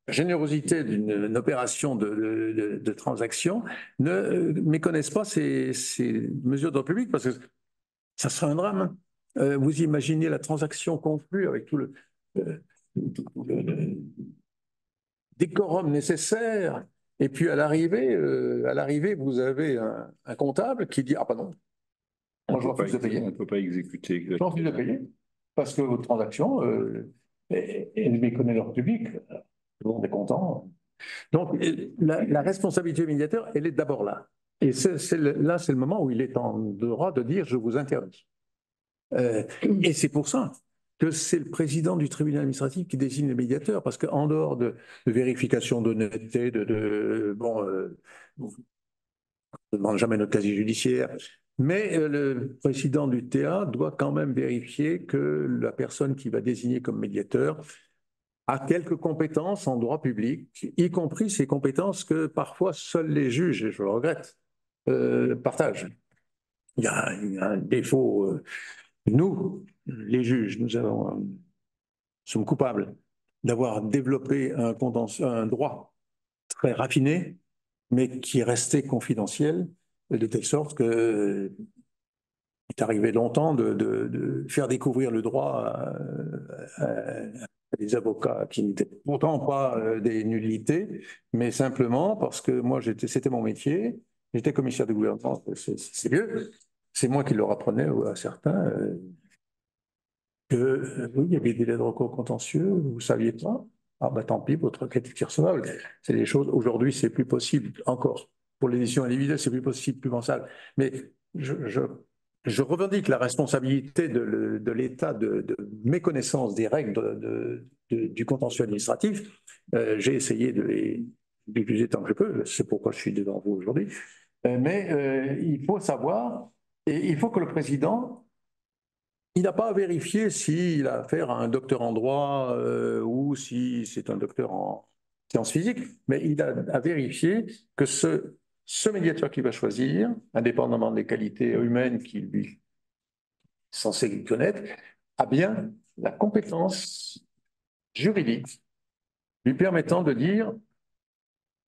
générosité d'une opération de transaction, ne méconnaissent pas ces mesures d'ordre public, parce que ça serait un drame. Vous imaginez la transaction conclue avec tout le décorum nécessaire, et puis à l'arrivée, vous avez un comptable qui dit « Ah, pardon, moi je refuse de payer. » On ne peut pas exécuter. Je refuse de payer, parce que votre transaction, elle méconnaît l'ordre public. Tout le monde est content. Donc, la responsabilité du médiateur, elle est d'abord là. Et là, c'est le moment où il est en droit de dire « je vous interdis ». Et c'est pour ça que c'est le président du tribunal administratif qui désigne le médiateur, parce qu'en dehors de vérification d'honnêteté, on ne demande jamais notre casier judiciaire, mais le président du TA doit quand même vérifier que la personne qui va désigner comme médiateur a quelques compétences en droit public, y compris ces compétences que parfois seuls les juges, et je le regrette, partagent. Il y a un défaut. Nous, les juges, sommes coupables d'avoir développé un droit très raffiné, mais qui est resté confidentiel, de telle sorte que il est arrivé longtemps de faire découvrir le droit à des avocats qui n'étaient pourtant pas des nullités, mais simplement parce que moi, c'était mon métier, j'étais commissaire de gouvernement, c'est vieux, c'est moi qui leur apprenais à certains que oui, il y avait des délais de recours contentieux, vous ne saviez pas. Ah ben tant pis, votre requête est irrecevable. C'est des choses, aujourd'hui, c'est plus possible encore. Pour l'édition individuelle, c'est plus possible, plus pensable. Mais je revendique la responsabilité de l'État de méconnaissance des règles du contentieux administratif. J'ai essayé de les diffuser tant que je peux, c'est pourquoi je suis devant vous aujourd'hui. Mais il faut savoir, et il faut que le président, il n'a pas à vérifier s'il a affaire à un docteur en droit ou si c'est un docteur en sciences physiques, mais il a à vérifier que ce médiateur qu'il va choisir, indépendamment des qualités humaines qu'il est censé connaître, a bien la compétence juridique lui permettant de dire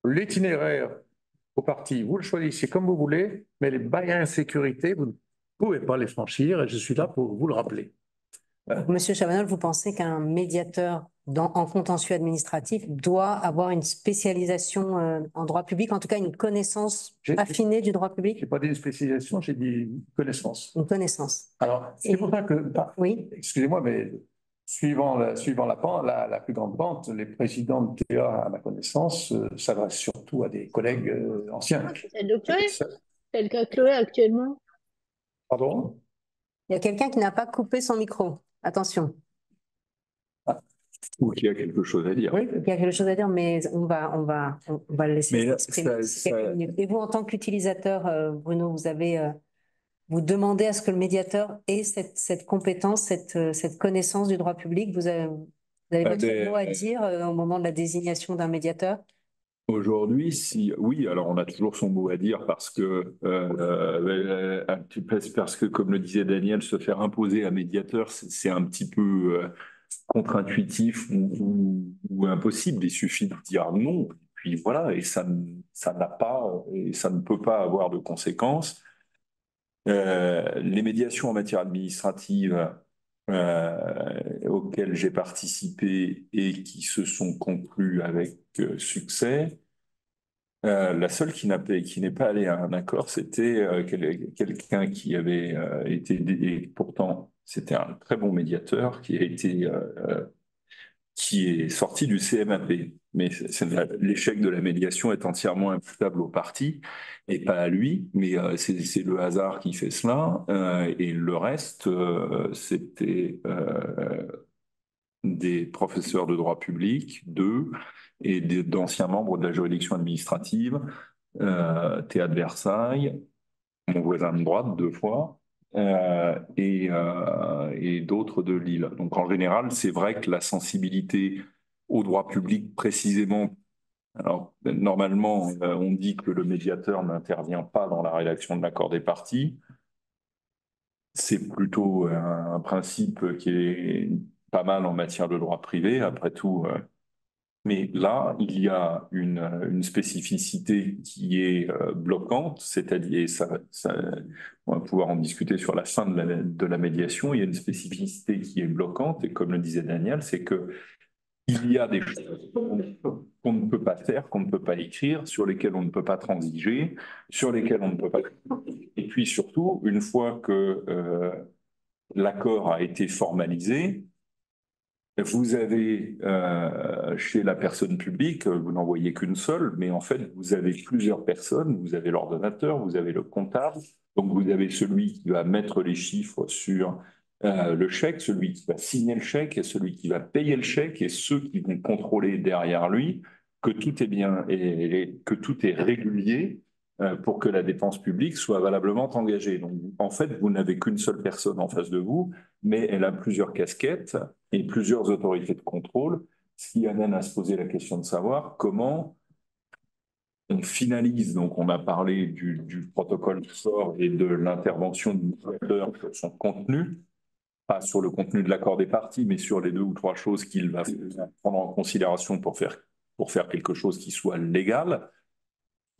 l'itinéraire au parti, vous le choisissez comme vous voulez, mais les barrières de sécurité, vous ne pouvez pas les franchir et je suis là pour vous le rappeler. Monsieur Chabanol, vous pensez qu'un médiateur en contentieux administratif doit avoir une spécialisation en droit public, en tout cas une connaissance affinée du droit public? Je n'ai pas dit une spécialisation, j'ai dit une connaissance. Une connaissance. Alors, c'est pour ça que, oui. Excusez-moi, mais suivant la plus grande pente, les présidents de TA, à ma connaissance, s'adressent surtout à des collègues anciens. C'est le cas. C'est le cas Chloé actuellement. Pardon? Il y a quelqu'un qui n'a pas coupé son micro. Attention. Ou qui a quelque chose à dire. Oui, il y a quelque chose à dire, mais on va le laisser s'exprimer. Et vous, en tant qu'utilisateur, Bruno, vous demandez à ce que le médiateur ait cette compétence, cette connaissance du droit public. Vous avez votre mot à dire au moment de la désignation d'un médiateur? Aujourd'hui, oui, alors on a toujours son mot à dire parce que, comme le disait Daniel, se faire imposer un médiateur, c'est un petit peu contre-intuitif ou impossible. Il suffit de dire non, puis voilà, et ça ne peut pas avoir de conséquences. Les médiations en matière administrative, auxquels j'ai participé et qui se sont conclus avec succès. La seule qui n'est pas allée à un accord, c'était quelqu'un qui avait été, et pourtant c'était un très bon médiateur, qui est sorti du CMAP. Mais l'échec de la médiation est entièrement imputable au parti et pas à lui, mais c'est le hasard qui fait cela. Et le reste, c'était des professeurs de droit public, deux, et d'anciens membres de la juridiction administrative, Théâtre Versailles, mon voisin de droite deux fois, et d'autres de Lille. Donc en général, c'est vrai que la sensibilité au droit public précisément, alors normalement on dit que le médiateur n'intervient pas dans la rédaction de l'accord des parties, c'est plutôt un principe qui est pas mal en matière de droit privé, après tout. Mais là, il y a une spécificité qui est bloquante, c'est-à-dire, on va pouvoir en discuter sur la fin de la médiation, il y a une spécificité qui est bloquante, et comme le disait Daniel, c'est que il y a des choses qu'on ne peut pas faire, qu'on ne peut pas écrire, sur lesquelles on ne peut pas transiger, sur lesquelles on ne peut pas... Et puis surtout, une fois que l'accord a été formalisé, vous avez chez la personne publique, vous n'en voyez qu'une seule, mais en fait, vous avez plusieurs personnes. Vous avez l'ordonnateur, vous avez le comptable. Donc, vous avez celui qui va mettre les chiffres sur le chèque, celui qui va signer le chèque et celui qui va payer le chèque et ceux qui vont contrôler derrière lui que tout est bien et que tout est régulier pour que la dépense publique soit valablement engagée. Donc, en fait, vous n'avez qu'une seule personne en face de vous, mais elle a plusieurs casquettes et plusieurs autorités de contrôle, ce qui amène à se poser la question de savoir comment on finalise. Donc, on a parlé du protocole de sort et de l'intervention du médiateur sur son contenu, pas sur le contenu de l'accord des parties, mais sur les deux ou trois choses qu'il va prendre en considération pour faire quelque chose qui soit légal.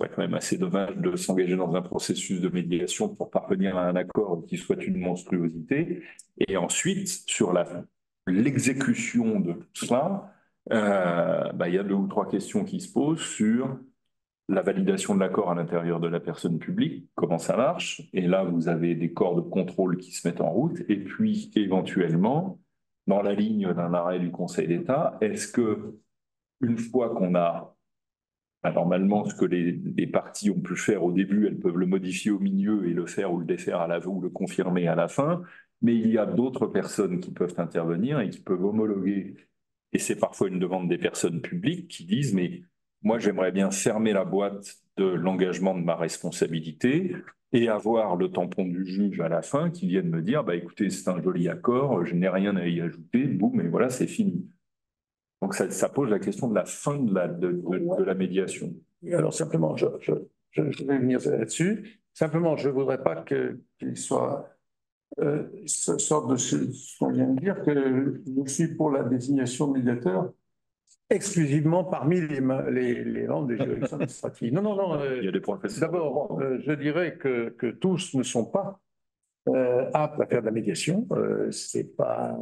C'est quand même assez dommage de s'engager dans un processus de médiation pour parvenir à un accord qui soit une monstruosité. Et ensuite, sur l'exécution de tout cela, il y a deux ou trois questions qui se posent sur la validation de l'accord à l'intérieur de la personne publique, comment ça marche. Et là, vous avez des corps de contrôle qui se mettent en route. Et puis, éventuellement, dans la ligne d'un arrêt du Conseil d'État, est-ce que, une fois qu'on a normalement, ce que les parties ont pu faire au début, elles peuvent le modifier au milieu et le faire ou le défaire ou le confirmer à la fin. Mais il y a d'autres personnes qui peuvent intervenir et qui peuvent homologuer. Et c'est parfois une demande des personnes publiques qui disent, mais moi, j'aimerais bien fermer la boîte de l'engagement de ma responsabilité et avoir le tampon du juge à la fin qui vienne me dire, écoutez, c'est un joli accord, je n'ai rien à y ajouter, boum, et voilà, c'est fini. Donc ça pose la question de la fin de la médiation. Alors simplement, je vais venir là-dessus. Simplement, je ne voudrais pas qu'il soit sorte de ce qu'on vient de dire, que je suis pour la désignation de médiateur exclusivement parmi les membres des juridictions administratives. Non. Il y a des professeurs. D'abord, je dirais que tous ne sont pas aptes à faire de la médiation. C'est pas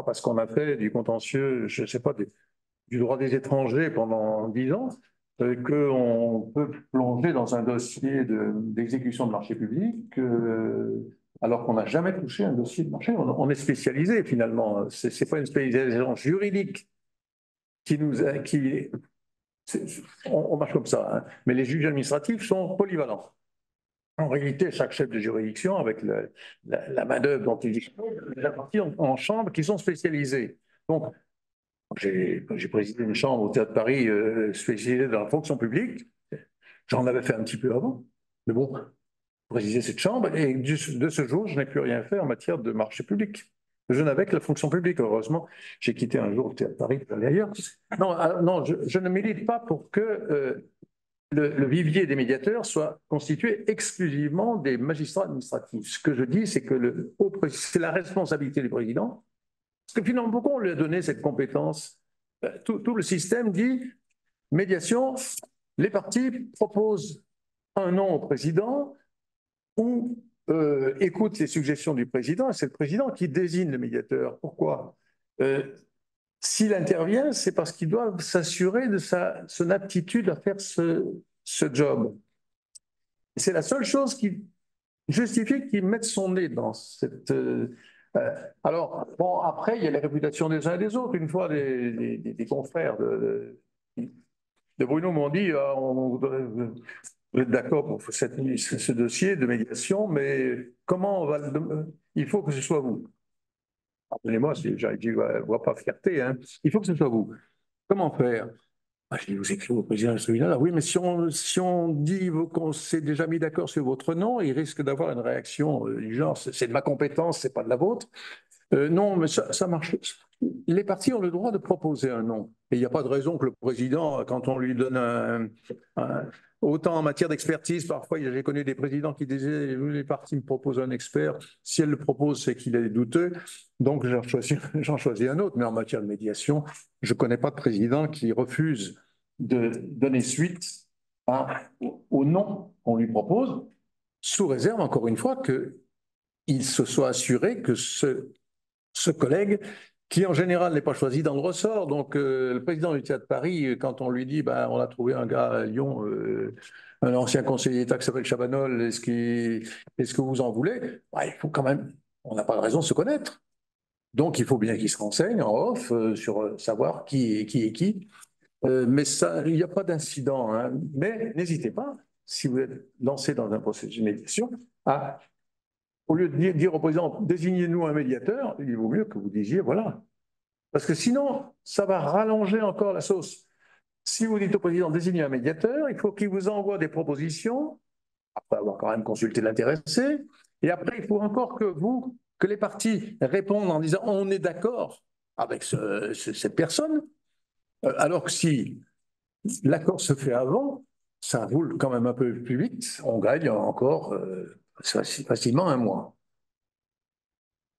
parce qu'on a fait du contentieux, je ne sais pas, du droit des étrangers pendant 10 ans qu'on peut plonger dans un dossier d'exécution de marché public alors qu'on n'a jamais touché un dossier de marché. On est spécialisé finalement. C'est pas une spécialisation juridique on marche comme ça, hein. Mais les juges administratifs sont polyvalents. En réalité, chaque chef de juridiction, avec la main-d'œuvre dont il dispose, il a partie en chambre qui sont spécialisées. Donc, j'ai présidé une chambre au Théâtre de Paris spécialisée dans la fonction publique. J'en avais fait un petit peu avant, mais bon, présider cette chambre, et de ce jour, je n'ai plus rien fait en matière de marché public. Je n'avais que la fonction publique. Heureusement, j'ai quitté un jour le Théâtre de Paris pour aller ailleurs. Non, je ne milite pas pour que le vivier des médiateurs soit constitué exclusivement des magistrats administratifs. Ce que je dis, c'est que c'est la responsabilité du président, parce que finalement, pourquoi on lui a donné cette compétence? Tout le système dit médiation, les parties proposent un nom au président ou écoute les suggestions du président, et c'est le président qui désigne le médiateur. Pourquoi? S'il intervient, c'est parce qu'il doit s'assurer de son aptitude à faire ce job. C'est la seule chose qui justifie qu'il mette son nez dans cette... alors, bon, après, il y a les réputations des uns et des autres. Une fois, des confrères de Bruno m'ont dit, vous êtes d'accord pour ce dossier de médiation, mais comment on va il faut que ce soit vous. Pardonnez-moi, j'ai dit, je vois pas fierté, hein. Il faut que ce soit vous. Comment faire? Je dis, vous écrivez au président de celui-là. Oui, mais si on dit qu'on s'est déjà mis d'accord sur votre nom, il risque d'avoir une réaction du genre, c'est de ma compétence, c'est pas de la vôtre. Non, mais ça marche. Les partis ont le droit de proposer un nom. Et il n'y a pas de raison que le président, quand on lui donne autant en matière d'expertise, parfois j'ai connu des présidents qui disaient les partis me proposent un expert, si elle le propose, c'est qu'il est douteux, donc j'en choisis un autre. Mais en matière de médiation, je ne connais pas de président qui refuse de donner suite au nom qu'on lui propose, sous réserve, encore une fois, qu'il se soit assuré que ce collègue, qui en général n'est pas choisi dans le ressort. Donc, le président du Théâtre de Paris, quand on lui dit on a trouvé un gars à Lyon, un ancien conseiller d'État qui s'appelle Chabanol, est-ce que vous en voulez? Il faut quand même, on n'a pas de raison de se connaître. Donc, il faut bien qu'il se renseigne en off sur savoir qui est qui. Mais ça, il n'y a pas d'incident. Hein. Mais n'hésitez pas, si vous êtes lancé dans un processus de médiation, au lieu de dire au président, désignez-nous un médiateur, il vaut mieux que vous disiez, voilà. Parce que sinon, ça va rallonger encore la sauce. Si vous dites au président, désignez un médiateur, il faut qu'il vous envoie des propositions, après avoir quand même consulté l'intéressé, et après, il faut encore que les partis répondent en disant, on est d'accord avec cette personne, alors que si l'accord se fait avant, ça roule quand même un peu plus vite, on gagne encore facilement un mois.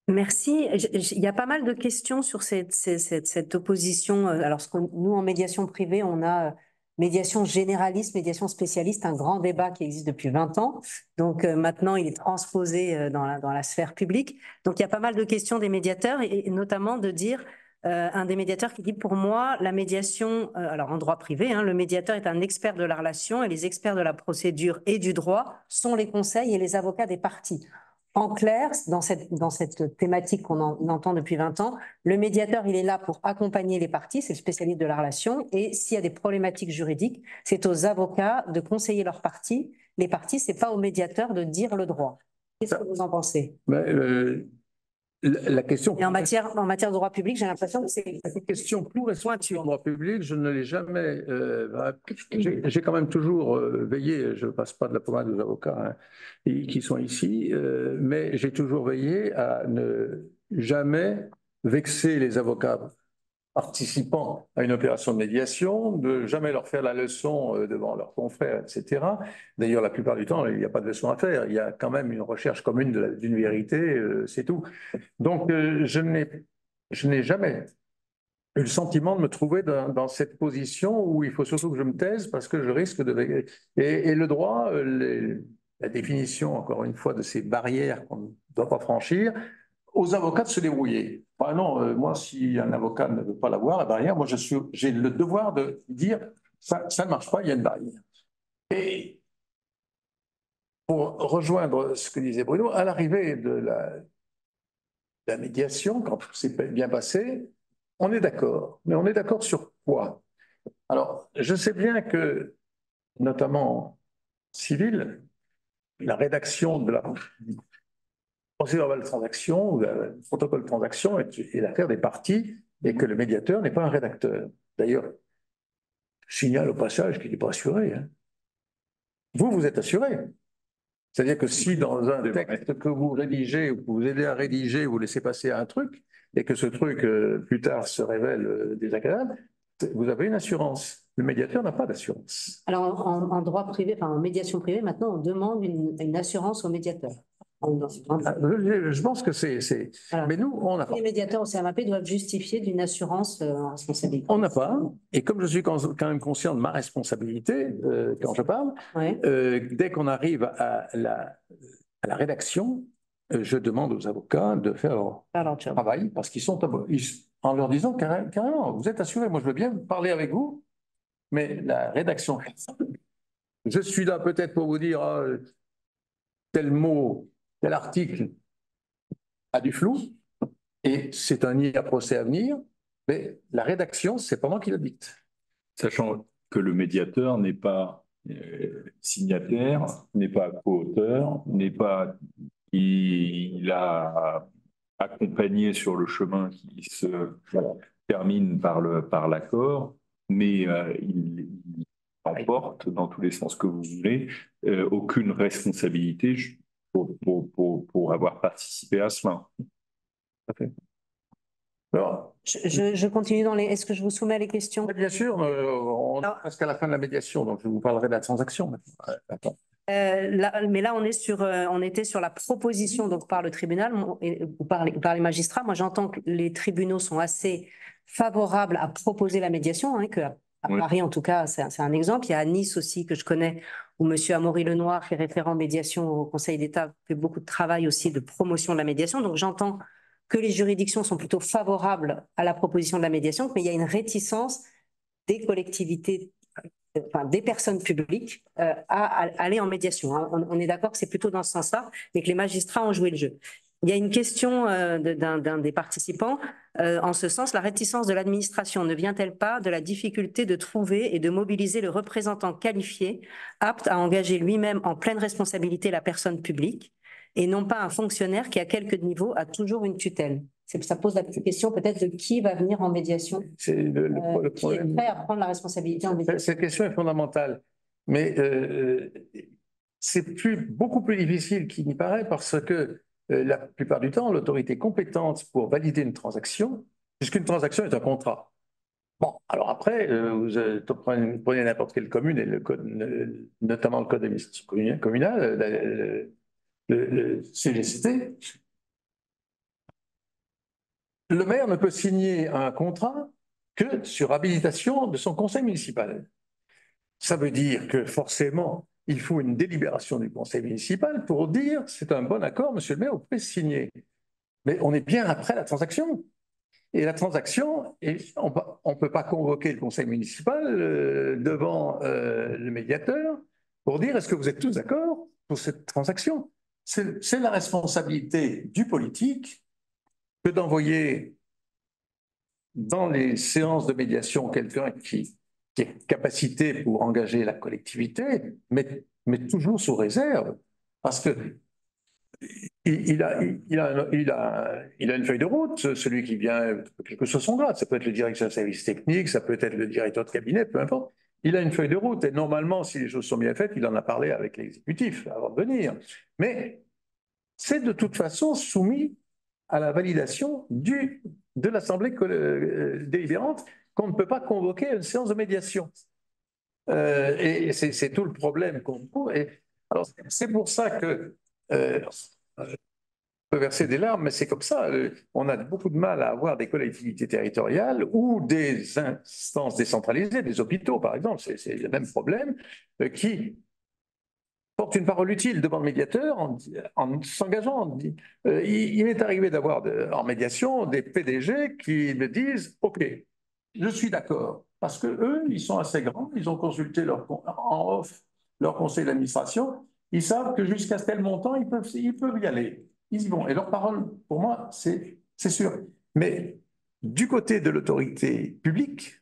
Merci. Il y a pas mal de questions sur cette opposition. Alors, nous, en médiation privée, on a médiation généraliste, médiation spécialiste, un grand débat qui existe depuis 20 ans. Donc, maintenant, il est transposé dans la sphère publique. Donc, il y a pas mal de questions des médiateurs, et notamment de dire, un des médiateurs qui dit, pour moi, la médiation, alors en droit privé, le médiateur est un expert de la relation, et les experts de la procédure et du droit sont les conseils et les avocats des parties. En clair, dans cette thématique qu'on entend depuis 20 ans, le médiateur, il est là pour accompagner les parties, c'est le spécialiste de la relation, et s'il y a des problématiques juridiques, c'est aux avocats de conseiller leurs parties. Les parties, c'est pas au médiateur de dire le droit. Qu'est-ce que vous en pensez? La question. Et en matière de droit public, j'ai l'impression que c'est une question plus récente en droit public. Je ne l'ai jamais. J'ai quand même toujours veillé. Je ne passe pas de la pommade aux avocats qui sont ici, mais j'ai toujours veillé à ne jamais vexer les avocats participant à une opération de médiation, de jamais leur faire la leçon devant leurs confrères, etc. D'ailleurs, la plupart du temps, il n'y a pas de leçon à faire. Il y a quand même une recherche commune d'une vérité, c'est tout. Donc, je n'ai jamais eu le sentiment de me trouver dans cette position où il faut surtout que je me taise parce que je risque de... Et le droit, la définition, encore une fois, de ces barrières qu'on ne doit pas franchir, aux avocats de se débrouiller. Enfin, non, moi, si un avocat ne veut pas l'avoir, la barrière, moi, j'ai le devoir de dire ça ne marche pas, il y a une barrière. Et pour rejoindre ce que disait Bruno, à l'arrivée de la médiation, quand tout s'est bien passé, on est d'accord. Mais on est d'accord sur quoi? Alors, je sais bien que, notamment civil, la rédaction de la procédure verbale de transaction, ou le protocole de transaction est l'affaire des parties et que le médiateur n'est pas un rédacteur. D'ailleurs, je signale au passage qu'il n'est pas assuré. Hein. Vous êtes assuré. C'est-à-dire que si dans un texte que vous rédigez ou que vous aidez à rédiger, vous laissez passer un truc et que ce truc, plus tard, se révèle désagréable, vous avez une assurance. Le médiateur n'a pas d'assurance. Alors, en droit privé, en médiation privée, maintenant, on demande une assurance au médiateur. Je pense que c'est... Voilà. Mais nous, on n'a pas. Les médiateurs au CMAP doivent justifier d'une assurance en responsabilité. On n'a pas. Et comme je suis quand même conscient de ma responsabilité quand je parle, ouais. Dès qu'on arrive à à la rédaction, je demande aux avocats de faire leur Alors, job. travail parce qu'ils sont en leur disant carrément, vous êtes assurés, moi je veux bien parler avec vous, mais la rédaction, je suis là peut-être pour vous dire tel mot, tel article a du flou et c'est un nid à procès à venir, mais la rédaction, c'est pas moi qui le dicte. Sachant que le médiateur n'est pas signataire, n'est pas co-auteur, n'est pas. Il a accompagné sur le chemin qui se termine par l'accord, mais il emporte, dans tous les sens que vous voulez, aucune responsabilité pour avoir participé à cela. Alors, Je continue dans les. Est-ce que je vous soumets les questions? bien sûr, on est Alors- presque à la fin de la médiation, donc je vous parlerai de la transaction. Attends. Mais là, on était sur la proposition donc par le tribunal ou par les magistrats. Moi, j'entends que les tribunaux sont assez favorables à proposer la médiation, hein, que à Oui. Paris, en tout cas, c'est un exemple. Il y a à Nice aussi, que je connais, où M. Amaury Lenoir, qui est référent médiation au Conseil d'État, fait beaucoup de travail aussi de promotion de la médiation. Donc, j'entends que les juridictions sont plutôt favorables à la proposition de la médiation, mais il y a une réticence des collectivités, enfin des personnes publiques, à aller en médiation. Hein. On est d'accord que c'est plutôt dans ce sens-là, mais que les magistrats ont joué le jeu. Il y a une question d'un des participants. En ce sens, la réticence de l'administration ne vient-elle pas de la difficulté de trouver et de mobiliser le représentant qualifié, apte à engager lui-même en pleine responsabilité la personne publique, et non pas un fonctionnaire qui, à quelques niveaux, a toujours une tutelle? Ça pose la question peut-être de qui va venir en médiation, C'est le qui est problème. prêt à prendre la responsabilité en médiation. Cette question est fondamentale, mais c'est beaucoup plus difficile qu'il n'y paraît parce que la plupart du temps, l'autorité compétente pour valider une transaction, puisqu'une transaction est un contrat. Bon, alors après, vous prenez n'importe quelle commune, et le code, notamment le code d'administration communale, le CGCT, le maire ne peut signer un contrat que sur habilitation de son conseil municipal. Ça veut dire que forcément, il faut une délibération du conseil municipal pour dire c'est un bon accord, monsieur le maire, vous pouvez signer. Mais on est bien après la transaction. Et la transaction, on ne peut pas convoquer le conseil municipal devant le médiateur pour dire est-ce que vous êtes tous d'accord pour cette transaction. C'est la responsabilité du politique que d'envoyer dans les séances de médiation quelqu'un qui est capacité pour engager la collectivité, mais toujours sous réserve, parce que il a une feuille de route, celui qui vient, quel que soit son grade, ça peut être le directeur de service technique, ça peut être le directeur de cabinet, peu importe. Il a une feuille de route et normalement, si les choses sont bien faites, il en a parlé avec l'exécutif avant de venir. Mais c'est de toute façon soumis à la validation de l'Assemblée délibérante qu'on ne peut pas convoquer à une séance de médiation. Et c'est tout le problème qu'on trouve. Alors, c'est pour ça que on peut verser des larmes, mais c'est comme ça. On a beaucoup de mal à avoir des collectivités territoriales ou des instances décentralisées, des hôpitaux par exemple, c'est le même problème, qui portent une parole utile devant le médiateur en s'engageant. Il m'est arrivé d'avoir en médiation des PDG qui me disent « Ok, je suis d'accord ». Parce qu'eux, ils sont assez grands, ils ont consulté en off leur conseil d'administration, ils savent que jusqu'à tel montant, ils peuvent y aller. Ils y vont. Et leur parole, pour moi, c'est sûr. Mais du côté de l'autorité publique,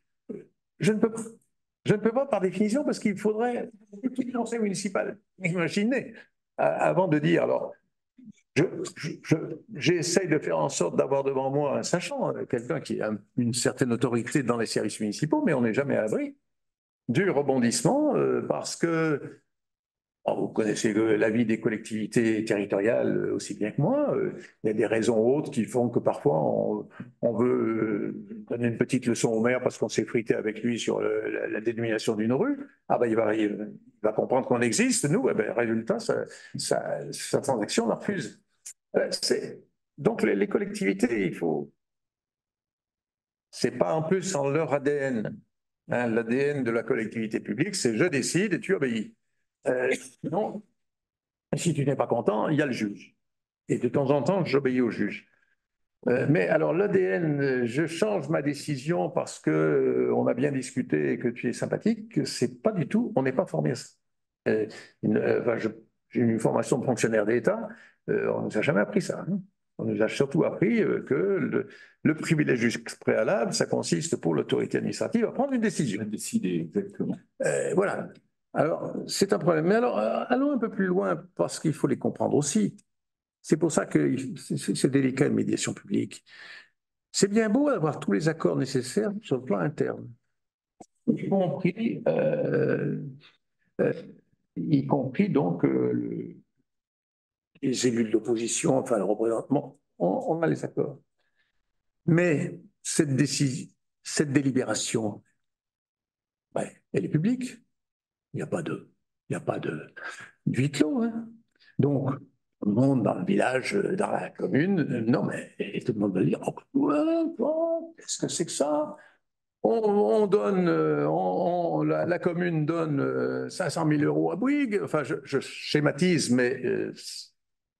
je ne peux pas par définition parce qu'il faudrait tout le conseil municipal. Imaginez, avant de dire, alors, j'essaye de faire en sorte d'avoir devant moi un sachant, quelqu'un qui a une certaine autorité dans les services municipaux, mais on n'est jamais à l'abri du rebondissement parce que vous connaissez l'avis des collectivités territoriales aussi bien que moi. Il y a des raisons autres qui font que parfois on veut donner une petite leçon au maire parce qu'on s'est frité avec lui sur la dénomination d'une rue. Ah ben il va comprendre qu'on existe, nous, résultat, sa transaction la refuse. Donc les collectivités, il faut. C'est pas en plus en leur ADN. Hein, l'ADN de la collectivité publique, c'est je décide et tu obéis. Non, Si tu n'es pas content, il y a le juge. Et de temps en temps, j'obéis au juge. Mais alors, l'ADN, je change ma décision parce que on a bien discuté et que tu es sympathique. C'est pas du tout, on n'est pas formé à ça. Enfin, j'ai une formation de fonctionnaire d'État, on ne nous a jamais appris ça. Hein. On nous a surtout appris que le privilège du préalable, ça consiste pour l'autorité administrative à prendre une décision. Décider, exactement. Voilà. Alors, c'est un problème. Mais alors, allons un peu plus loin parce qu'il faut les comprendre aussi. C'est pour ça que c'est délicat une médiation publique. C'est bien beau d'avoir tous les accords nécessaires sur le plan interne, y compris, euh, y compris donc les élus de l'opposition, enfin le représentement, on a les accords. Mais cette décision, cette délibération, ouais, elle est publique. Il n'y a pas de huis clos. Hein. Donc, tout le monde dans le village, dans la commune, non mais et tout le monde va dire, oh, qu'est-ce que c'est que ça? On donne, la commune donne 500 000 euros à Bouygues. Enfin, je schématise, mais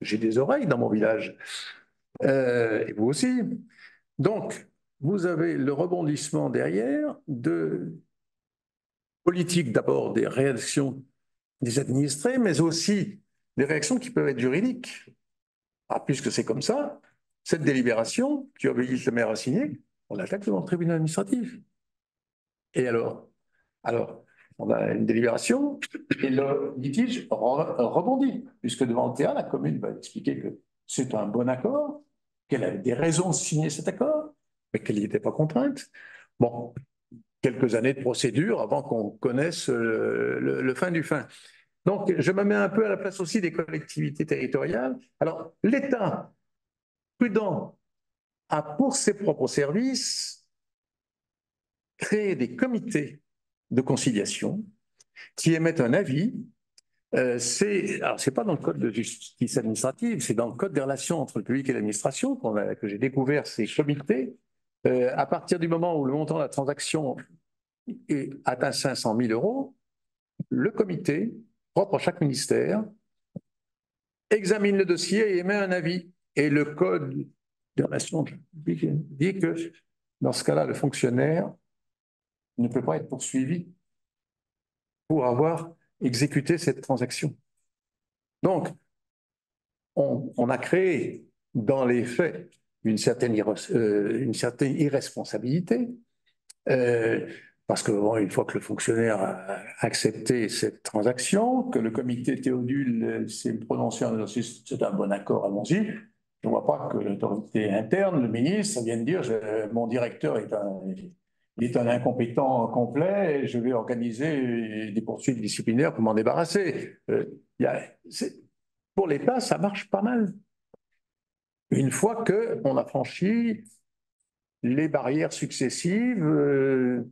j'ai des oreilles dans mon village. Et vous aussi. Donc, vous avez le rebondissement derrière de politique d'abord des réactions des administrés, mais aussi des réactions qui peuvent être juridiques. Ah, puisque c'est comme ça, cette délibération qui oblige le maire à signer, on l'attaque devant le tribunal administratif. Et alors, on a une délibération et le litige rebondit, puisque devant le TA, la commune va expliquer que c'est un bon accord, qu'elle avait des raisons de signer cet accord, mais qu'elle n'y était pas contrainte. Bon, quelques années de procédure avant qu'on connaisse le fin du fin. Donc, je me mets un peu à la place aussi des collectivités territoriales. Alors, l'État, prudent, a pour ses propres services créé des comités de conciliation qui émettent un avis. C'est pas dans le code de justice administrative, c'est dans le code des relations entre le public et l'administration que j'ai découvert ces comités. À partir du moment où le montant de la transaction atteint 500 000 euros, le comité, propre à chaque ministère, examine le dossier et émet un avis. Et le code des relations publiques dit que dans ce cas-là, le fonctionnaire ne peut pas être poursuivi pour avoir exécuté cette transaction. Donc, on a créé dans les faits une certaine irresponsabilité, parce que bon, une fois que le fonctionnaire a accepté cette transaction, que le comité Théodule s'est prononcé en disant c'est un bon accord, allons-y, je ne vois pas que l'autorité interne, le ministre, vienne dire mon directeur est un incompétent complet et je vais organiser des poursuites disciplinaires pour m'en débarrasser. Pour l'État, ça marche pas mal. Une fois qu'on a franchi les barrières successives de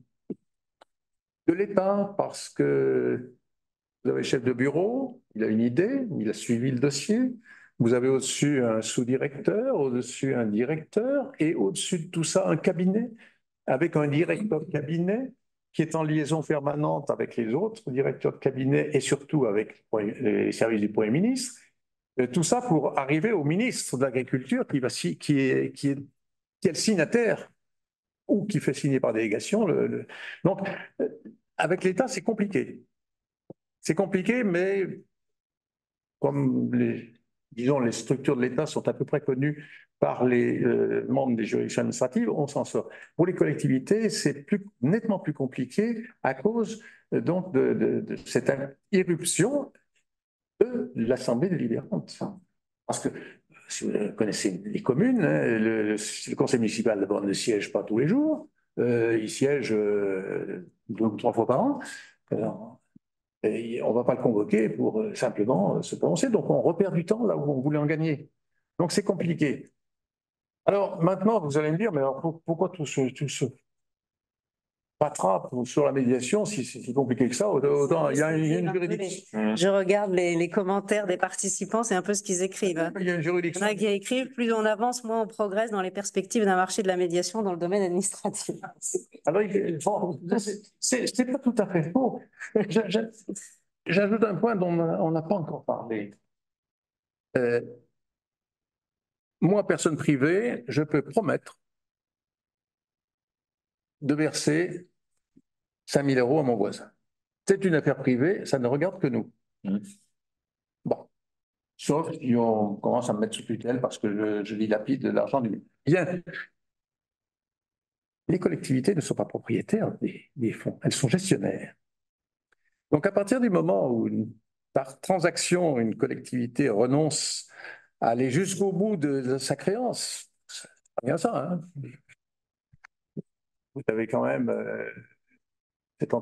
l'État, parce que vous avez le chef de bureau, il a une idée, il a suivi le dossier, vous avez au-dessus un sous-directeur, au-dessus un directeur, et au-dessus de tout ça, un cabinet, avec un directeur de cabinet qui est en liaison permanente avec les autres directeurs de cabinet et surtout avec les services du Premier ministre. Tout ça pour arriver au ministre de l'Agriculture qui est le signataire ou qui fait signer par délégation. Donc, avec l'État, c'est compliqué. C'est compliqué, mais comme disons, les structures de l'État sont à peu près connues par les membres des juridictions administratives, on s'en sort. Pour les collectivités, c'est nettement plus compliqué à cause donc de cette irruption de l'Assemblée délibérante. Parce que si vous connaissez les communes, hein, le conseil municipal d'abord ne siège pas tous les jours, il siège 2 ou 3 fois par an. Et on ne va pas le convoquer pour simplement se prononcer, donc on repère du temps là où on voulait en gagner. Donc c'est compliqué. Alors maintenant, vous allez me dire, mais alors pourquoi tout ce patrape sur la médiation, si c'est si compliqué que ça, autant il y a une juridiction. Je regarde les commentaires des participants, c'est un peu ce qu'ils écrivent. Hein. Il y a une juridiction. Il y en a qui écrivent, plus on avance, moins on progresse dans les perspectives d'un marché de la médiation dans le domaine administratif. Alors, c'est pas tout à fait faux. J'ajoute un point dont on n'a pas encore parlé. Moi, personne privée, je peux promettre de verser 5 000 euros à mon voisin. C'est une affaire privée, ça ne regarde que nous. Bon. Sauf si on commence à me mettre sous tutelle parce que je dilapide de l'argent du bien. Les collectivités ne sont pas propriétaires des fonds, elles sont gestionnaires. Donc à partir du moment où, par transaction, une collectivité renonce à aller jusqu'au bout de sa créance, c'est pas bien ça, hein. Vous avez quand même cette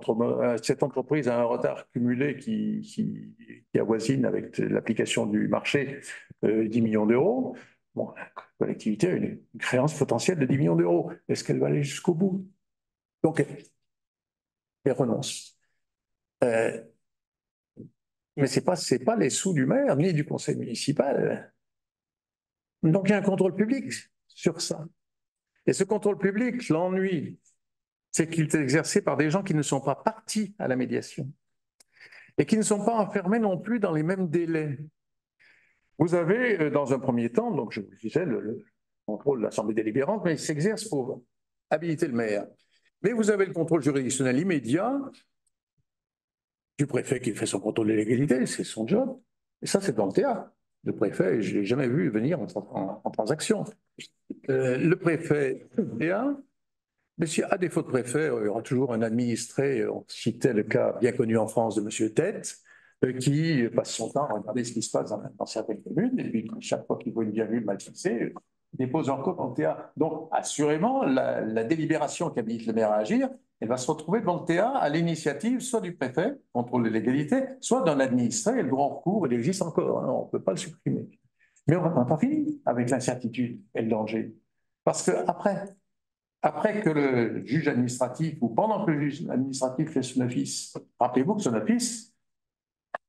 entreprise a un retard cumulé qui avoisine avec l'application du marché 10 millions d'euros. Bon, la collectivité a une créance potentielle de 10 millions d'euros. Est-ce qu'elle va aller jusqu'au bout? Donc, elle renonce. Mais ce n'est pas les sous du maire ni du conseil municipal. Donc, il y a un contrôle public sur ça. Et ce contrôle public, l'ennui, c'est qu'il est exercé par des gens qui ne sont pas partis à la médiation et qui ne sont pas enfermés non plus dans les mêmes délais. Vous avez, dans un premier temps, donc je vous disais, le contrôle de l'Assemblée délibérante, mais il s'exerce pour habiliter le maire. Mais vous avez le contrôle juridictionnel immédiat du préfet qui fait son contrôle de légalité, c'est son job. Et ça, c'est dans le théâtre. Le préfet, je ne l'ai jamais vu venir en transaction. Le préfet théâtre, mais si, à défaut de préfet, il y aura toujours un administré, on citait le cas bien connu en France de M. Tête, qui passe son temps à regarder ce qui se passe dans certaines communes, et puis chaque fois qu'il voit une virgule mal fixée, il dépose encore en TA. Donc, assurément, la délibération qui habilite le maire à agir, elle va se retrouver devant le TA à l'initiative soit du préfet, contrôle de légalité, soit d'un administré, et le droit en recours, il existe encore, hein, on ne peut pas le supprimer. Mais on n'a pas fini avec l'incertitude et le danger. Parce qu'après que le juge administratif, ou pendant que le juge administratif fait son office, rappelez-vous que son office,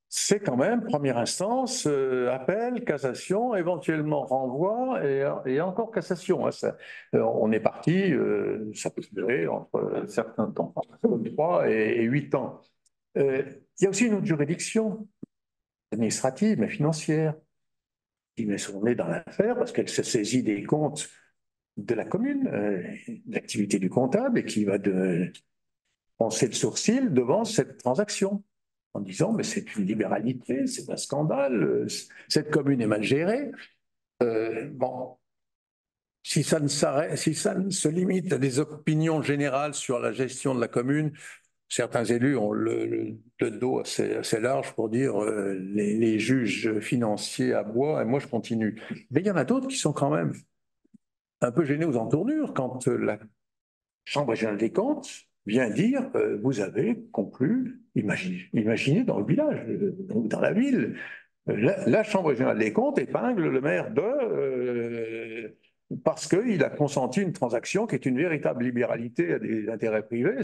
c'est quand même première instance, appel, cassation, éventuellement renvoi et encore cassation. On est parti, ça peut durer entre un certain temps, 3 et 8 ans. Il y a aussi une autre juridiction administrative, mais financière, qui met son nez dans l'affaire parce qu'elle se saisit des comptes de la commune, de l'activité du comptable, et qui va penser le sourcil devant cette transaction, en disant mais c'est une libéralité, c'est un scandale, cette commune est mal gérée. Bon, si ça ne se limite à des opinions générales sur la gestion de la commune, certains élus ont le dos assez large pour dire les juges financiers aboient et moi je continue. Mais il y en a d'autres qui sont quand même un peu gênés aux entournures quand la Chambre régionale des comptes vient dire vous avez conclu, imaginez dans le village, dans la ville, la Chambre régionale des comptes épingle le maire parce qu'il a consenti une transaction qui est une véritable libéralité à des intérêts privés.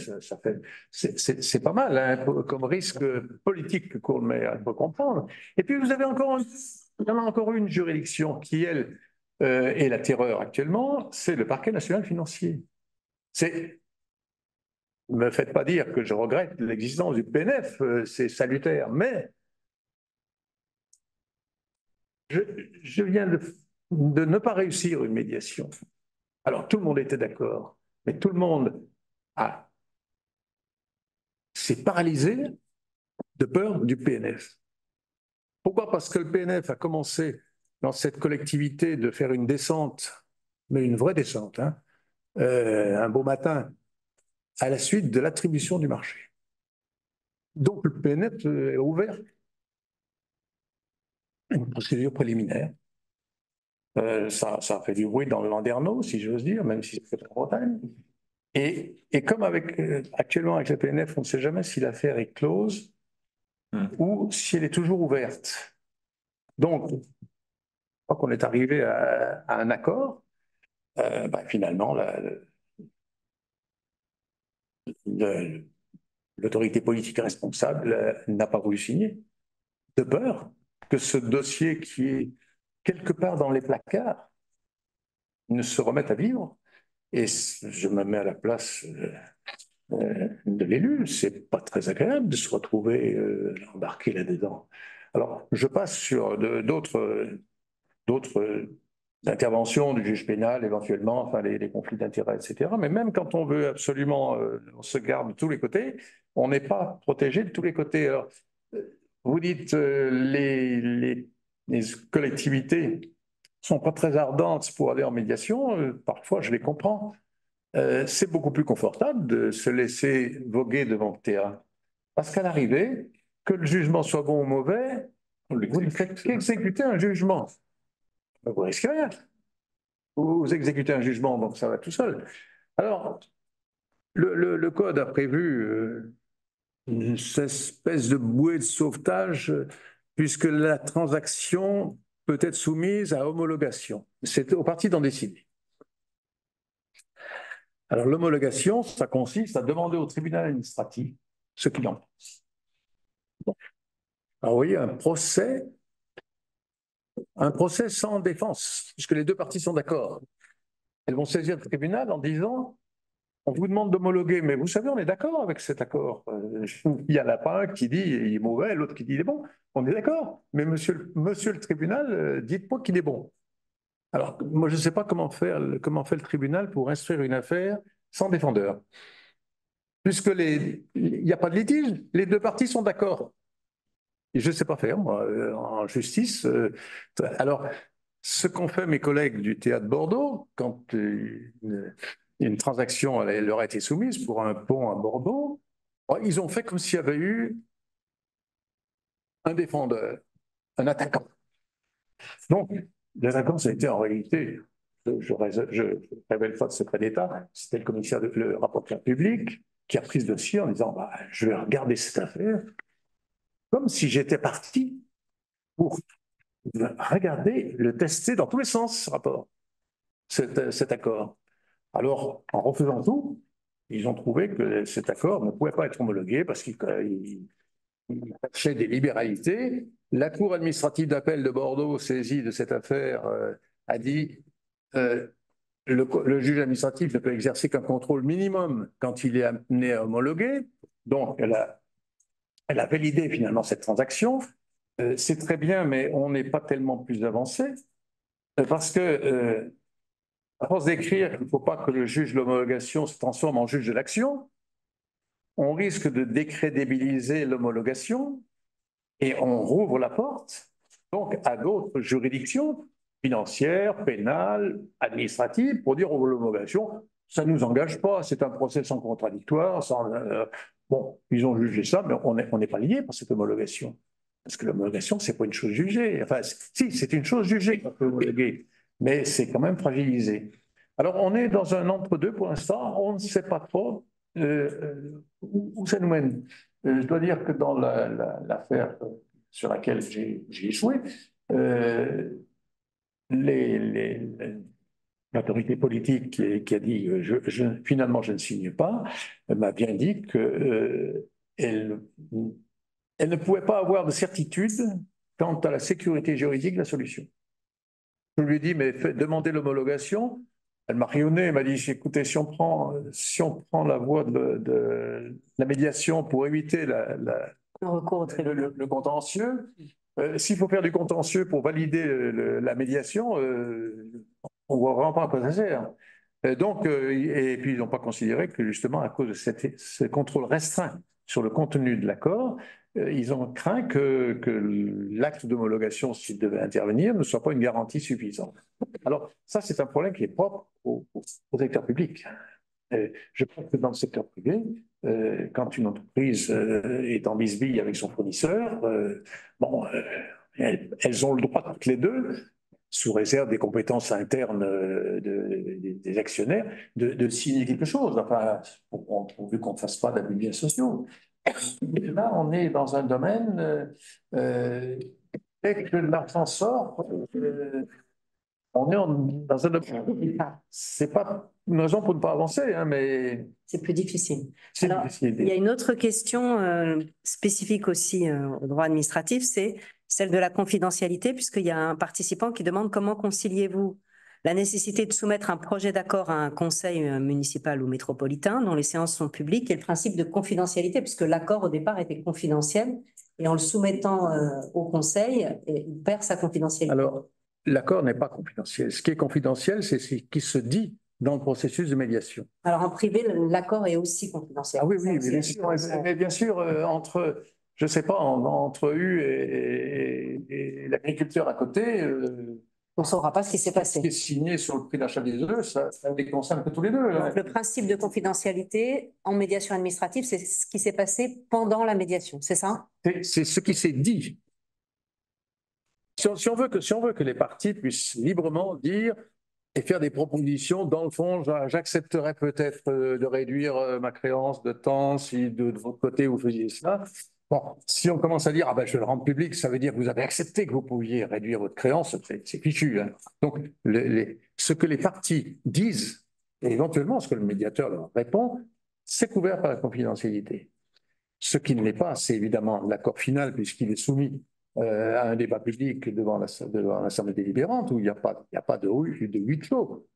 C'est pas mal hein, comme risque politique que court le maire, il faut comprendre. Et puis vous avez il y en a encore une juridiction qui, elle, est la terreur actuellement, c'est le parquet national financier. Ne me faites pas dire que je regrette l'existence du PNF, c'est salutaire, mais je viens de ne pas réussir une médiation. Alors tout le monde était d'accord, mais tout le monde s'est paralysé de peur du PNF. Pourquoi? Parce que le PNF a commencé dans cette collectivité de faire une descente, mais une vraie descente, hein, un beau matin, à la suite de l'attribution du marché. Donc le PNF est ouvert une procédure préliminaire. Ça a fait du bruit dans le Landerneau, si j'ose dire, même si c'est en Bretagne. Et comme actuellement avec le PNF, on ne sait jamais si l'affaire est close ou si elle est toujours ouverte. Donc, je crois qu'on est arrivé à un accord. Finalement, l'autorité politique responsable n'a pas voulu signer, de peur que ce dossier qui est quelque part dans les placards ne se remette à vivre. Et je me mets à la place de l'élu, c'est pas très agréable de se retrouver embarqué là-dedans. Alors, je passe sur d'autres d'autres interventions du juge pénal éventuellement, enfin les conflits d'intérêts, etc. Mais même quand on veut absolument, on se garde de tous les côtés, on n'est pas protégé de tous les côtés. Alors, vous dites les collectivités sont pas très ardentes pour aller en médiation, parfois je les comprends. C'est beaucoup plus confortable de se laisser voguer devant le terrain. Parce qu'à l'arrivée, que le jugement soit bon ou mauvais, vous ne faites qu'exécuter un jugement. Vous risquez rien. Vous exécutez un jugement, donc ça va tout seul. Alors, le Code a prévu une espèce de bouée de sauvetage, puisque la transaction peut être soumise à homologation. C'est aux parties d'en décider. Alors, l'homologation, ça consiste à demander au tribunal administratif ce qu'il en pense. Alors, vous voyez, un procès sans défense, puisque les deux parties sont d'accord. Elles vont saisir le tribunal en disant on vous demande d'homologuer, mais vous savez, on est d'accord avec cet accord. Il n'y en a pas un qui dit il est mauvais, l'autre qui dit il est bon. On est d'accord. Mais monsieur le tribunal, dites-moi qu'il est bon. Alors, moi, je ne sais pas comment fait le tribunal pour instruire une affaire sans défendeur. Puisque il n'y a pas de litige, les deux parties sont d'accord. Et je ne sais pas faire, moi, en justice. Alors, ce qu'ont fait mes collègues du théâtre Bordeaux, quand une transaction leur a été soumise pour un pont à Bordeaux, ils ont fait comme s'il y avait eu un défendeur, un attaquant. Donc, l'attaquant, ça a été en réalité, je révèle pas de secret d'État, c'était le commissaire, le rapporteur public, qui a pris ce dossier en disant je vais regarder cette affaire comme si j'étais parti pour regarder, le tester dans tous les sens, ce rapport, cet accord. Alors, en refaisant tout, ils ont trouvé que cet accord ne pouvait pas être homologué parce qu'il cherchait des libéralités. La Cour administrative d'appel de Bordeaux, saisie de cette affaire, a dit le juge administratif ne peut exercer qu'un contrôle minimum quand il est amené à homologuer. Donc, elle a validé finalement cette transaction. C'est très bien, mais on n'est pas tellement plus avancé parce que à force d'écrire qu'il ne faut pas que le juge de l'homologation se transforme en juge de l'action, on risque de décrédibiliser l'homologation et on rouvre la porte donc à d'autres juridictions financières, pénales, administratives pour dire l'homologation, ça ne nous engage pas, c'est un procès sans contradictoire. Bon, ils ont jugé ça, mais on n'est pas lié par cette homologation. Parce que l'homologation, ce n'est pas une chose jugée. Enfin, si, c'est une chose jugée qu'on peut homologuer, mais c'est quand même fragilisé. Alors, on est dans un entre-deux pour l'instant, on ne sait pas trop où ça nous mène. Je dois dire que dans l'affaire sur laquelle j'ai échoué, l'autorité politique qui a dit finalement je ne signe pas, m'a bien dit qu'elle ne pouvait pas avoir de certitude quant à la sécurité juridique de la solution. Je lui ai dit, mais demandez l'homologation. Elle m'a rayonné, elle m'a dit, écoutez, si on prend la voie de la médiation pour éviter le contentieux, s'il faut faire du contentieux pour valider la médiation, on ne voit vraiment pas à quoi ça sert. Donc, et puis ils n'ont pas considéré que justement à cause de ce contrôle restreint sur le contenu de l'accord, ils ont craint que l'acte d'homologation, s'il devait intervenir, ne soit pas une garantie suffisante. Alors ça, c'est un problème qui est propre au secteur public. Je pense que dans le secteur privé, quand une entreprise est en bisbille avec son fournisseur, elles ont le droit toutes les deux, sous réserve des compétences internes des actionnaires, de signer quelque chose, enfin, pourvu qu'on ne fasse pas d'abus de biens sociaux. Et là, on est dans un domaine, dès que l'argent sort, on est dans un domaine. C'est pas une raison pour ne pas avancer, hein, mais c'est plus difficile. Alors, il y a une autre question spécifique aussi au droit administratif, c'est celle de la confidentialité, puisqu'il y a un participant qui demande comment conciliez-vous la nécessité de soumettre un projet d'accord à un conseil municipal ou métropolitain dont les séances sont publiques et le principe de confidentialité, puisque l'accord au départ était confidentiel et en le soumettant au conseil, il perd sa confidentialité. Alors, l'accord n'est pas confidentiel. Ce qui est confidentiel, c'est ce qui se dit dans le processus de médiation. Alors en privé, l'accord est aussi confidentiel. Ah oui, oui, mais bien sûr, entre, je ne sais pas, entre U et l'agriculteur à côté, on ne saura pas ce qui s'est ce qui passé. est signé sur le prix d'achat des œufs, ça les concerne que tous les deux. Donc, le principe de confidentialité en médiation administrative, c'est ce qui s'est passé pendant la médiation, c'est ça? C'est ce qui s'est dit. Si on veut que les parties puissent librement dire et faire des propositions, dans le fond, j'accepterais peut-être de réduire ma créance de temps si de votre côté vous faisiez ça. Bon, si on commence à dire ah ben je vais le rendre public, ça veut dire que vous avez accepté que vous pouviez réduire votre créance, c'est fichu. Hein. Donc ce que les parties disent et éventuellement ce que le médiateur leur répond, c'est couvert par la confidentialité. Ce qui ne l'est pas, c'est évidemment l'accord final puisqu'il est soumis à un débat public devant l'Assemblée délibérante où il n'y a pas de huis clos.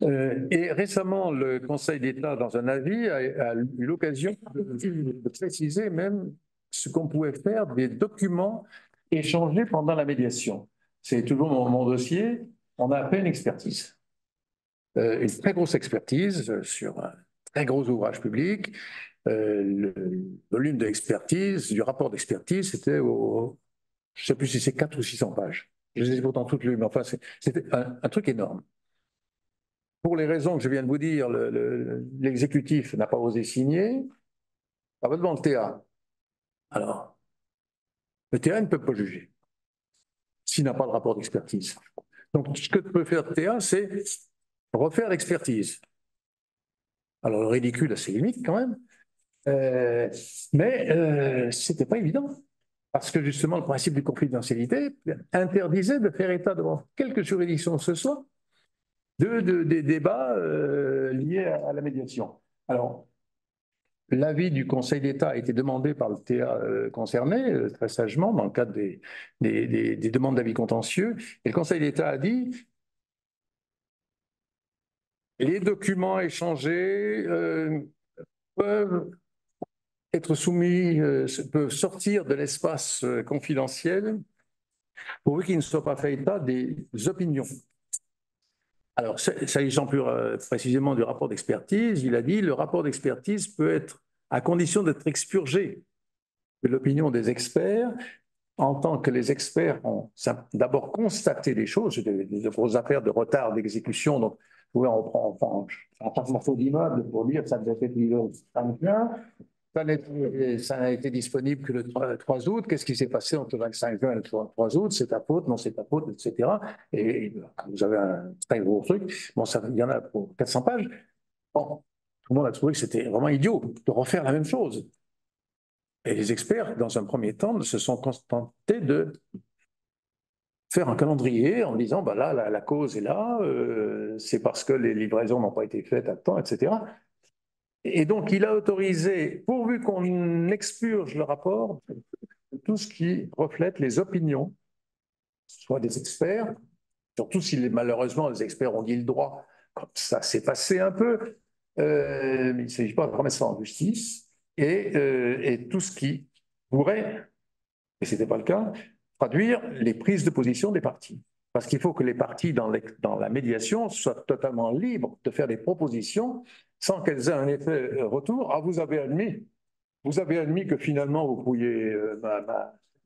Et récemment, le Conseil d'État, dans un avis, a eu l'occasion de préciser même ce qu'on pouvait faire des documents échangés pendant la médiation. C'est toujours mon dossier. On a fait une expertise, une très grosse expertise sur un très gros ouvrage public. Le volume de l'expertise, du rapport d'expertise, c'était je ne sais plus si c'est 400 ou 600 pages. Je les ai pourtant toutes lues, mais enfin, c'était un truc énorme. Pour les raisons que je viens de vous dire, l'exécutif n'a pas osé signer. Ça va devant le TA. Alors, le TA ne peut pas juger s'il n'a pas le rapport d'expertise. Donc, ce que peut faire le TA, c'est refaire l'expertise. Alors, le ridicule a ses limites quand même. Mais ce n'était pas évident. Parce que justement, le principe de confidentialité interdisait de faire état devant quelque juridiction que ce soit des débats liés à la médiation. Alors, l'avis du Conseil d'État a été demandé par le TA concerné, très sagement, dans le cadre des demandes d'avis contentieux. Et le Conseil d'État a dit les documents échangés peuvent être soumis, peuvent sortir de l'espace confidentiel pourvu qu'il ne soit pas fait état des opinions. Alors, s'agissant plus précisément du rapport d'expertise, il a dit le rapport d'expertise peut être, à condition d'être expurgé de l'opinion des experts, en tant que les experts ont d'abord constaté des choses, des grosses affaires de retard d'exécution, donc on prend un morceau d'immeuble pour dire ça devait être livré le 31 juin, ça n'a été disponible que le 3 août. Qu'est-ce qui s'est passé entre le 25 juin et le 3 août? C'est ta faute, non, c'est ta faute, etc. Et vous avez un très gros truc. Bon, il y en a pour 400 pages. Bon, tout le monde a trouvé que c'était vraiment idiot de refaire la même chose. Et les experts, dans un premier temps, se sont contentés de faire un calendrier en disant, bah là, la cause est là, c'est parce que les livraisons n'ont pas été faites à temps, etc. Et donc, il a autorisé, pourvu qu'on expurge le rapport, tout ce qui reflète les opinions, soit des experts, surtout si malheureusement les experts ont dit le droit, comme ça s'est passé un peu, mais il ne s'agit pas de remettre ça en justice, et tout ce qui pourrait, et ce n'était pas le cas, traduire les prises de position des parties. Parce qu'il faut que les parties dans la médiation soient totalement libres de faire des propositions sans qu'elles aient un effet retour. Ah, vous avez admis que finalement, vous pouviez,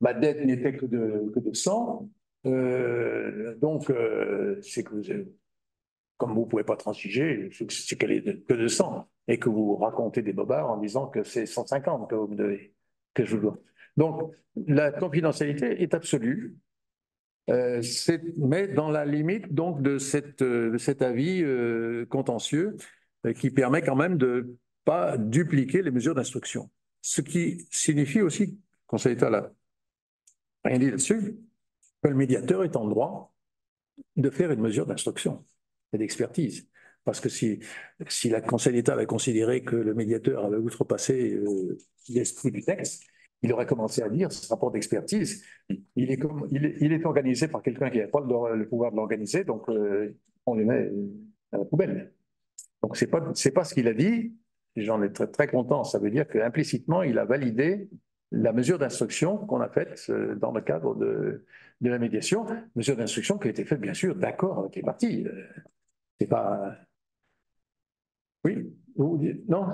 ma dette n'était que de 100. Donc, c'est que comme vous ne pouvez pas transiger, c'est qu'elle est que de 100. Et que vous racontez des bobards en disant que c'est 150 que vous me devez, que je vous dois. Donc, la confidentialité est absolue. Mais dans la limite donc de cet avis contentieux qui permet quand même de ne pas dupliquer les mesures d'instruction. Ce qui signifie aussi, le Conseil d'État n'a rien dit là-dessus, que le médiateur est en droit de faire une mesure d'instruction et d'expertise. Parce que si le Conseil d'État avait considéré que le médiateur avait outrepassé l'esprit du texte, il aurait commencé à dire, ce rapport d'expertise, il est organisé par quelqu'un qui n'a pas le pouvoir de l'organiser, donc on le met à la poubelle. Donc c'est pas ce qu'il a dit, j'en ai très, très content, ça veut dire qu'implicitement, il a validé la mesure d'instruction qu'on a faite dans le cadre de la médiation, mesure d'instruction qui a été faite, bien sûr, d'accord avec les parties. C'est pas... Oui, non?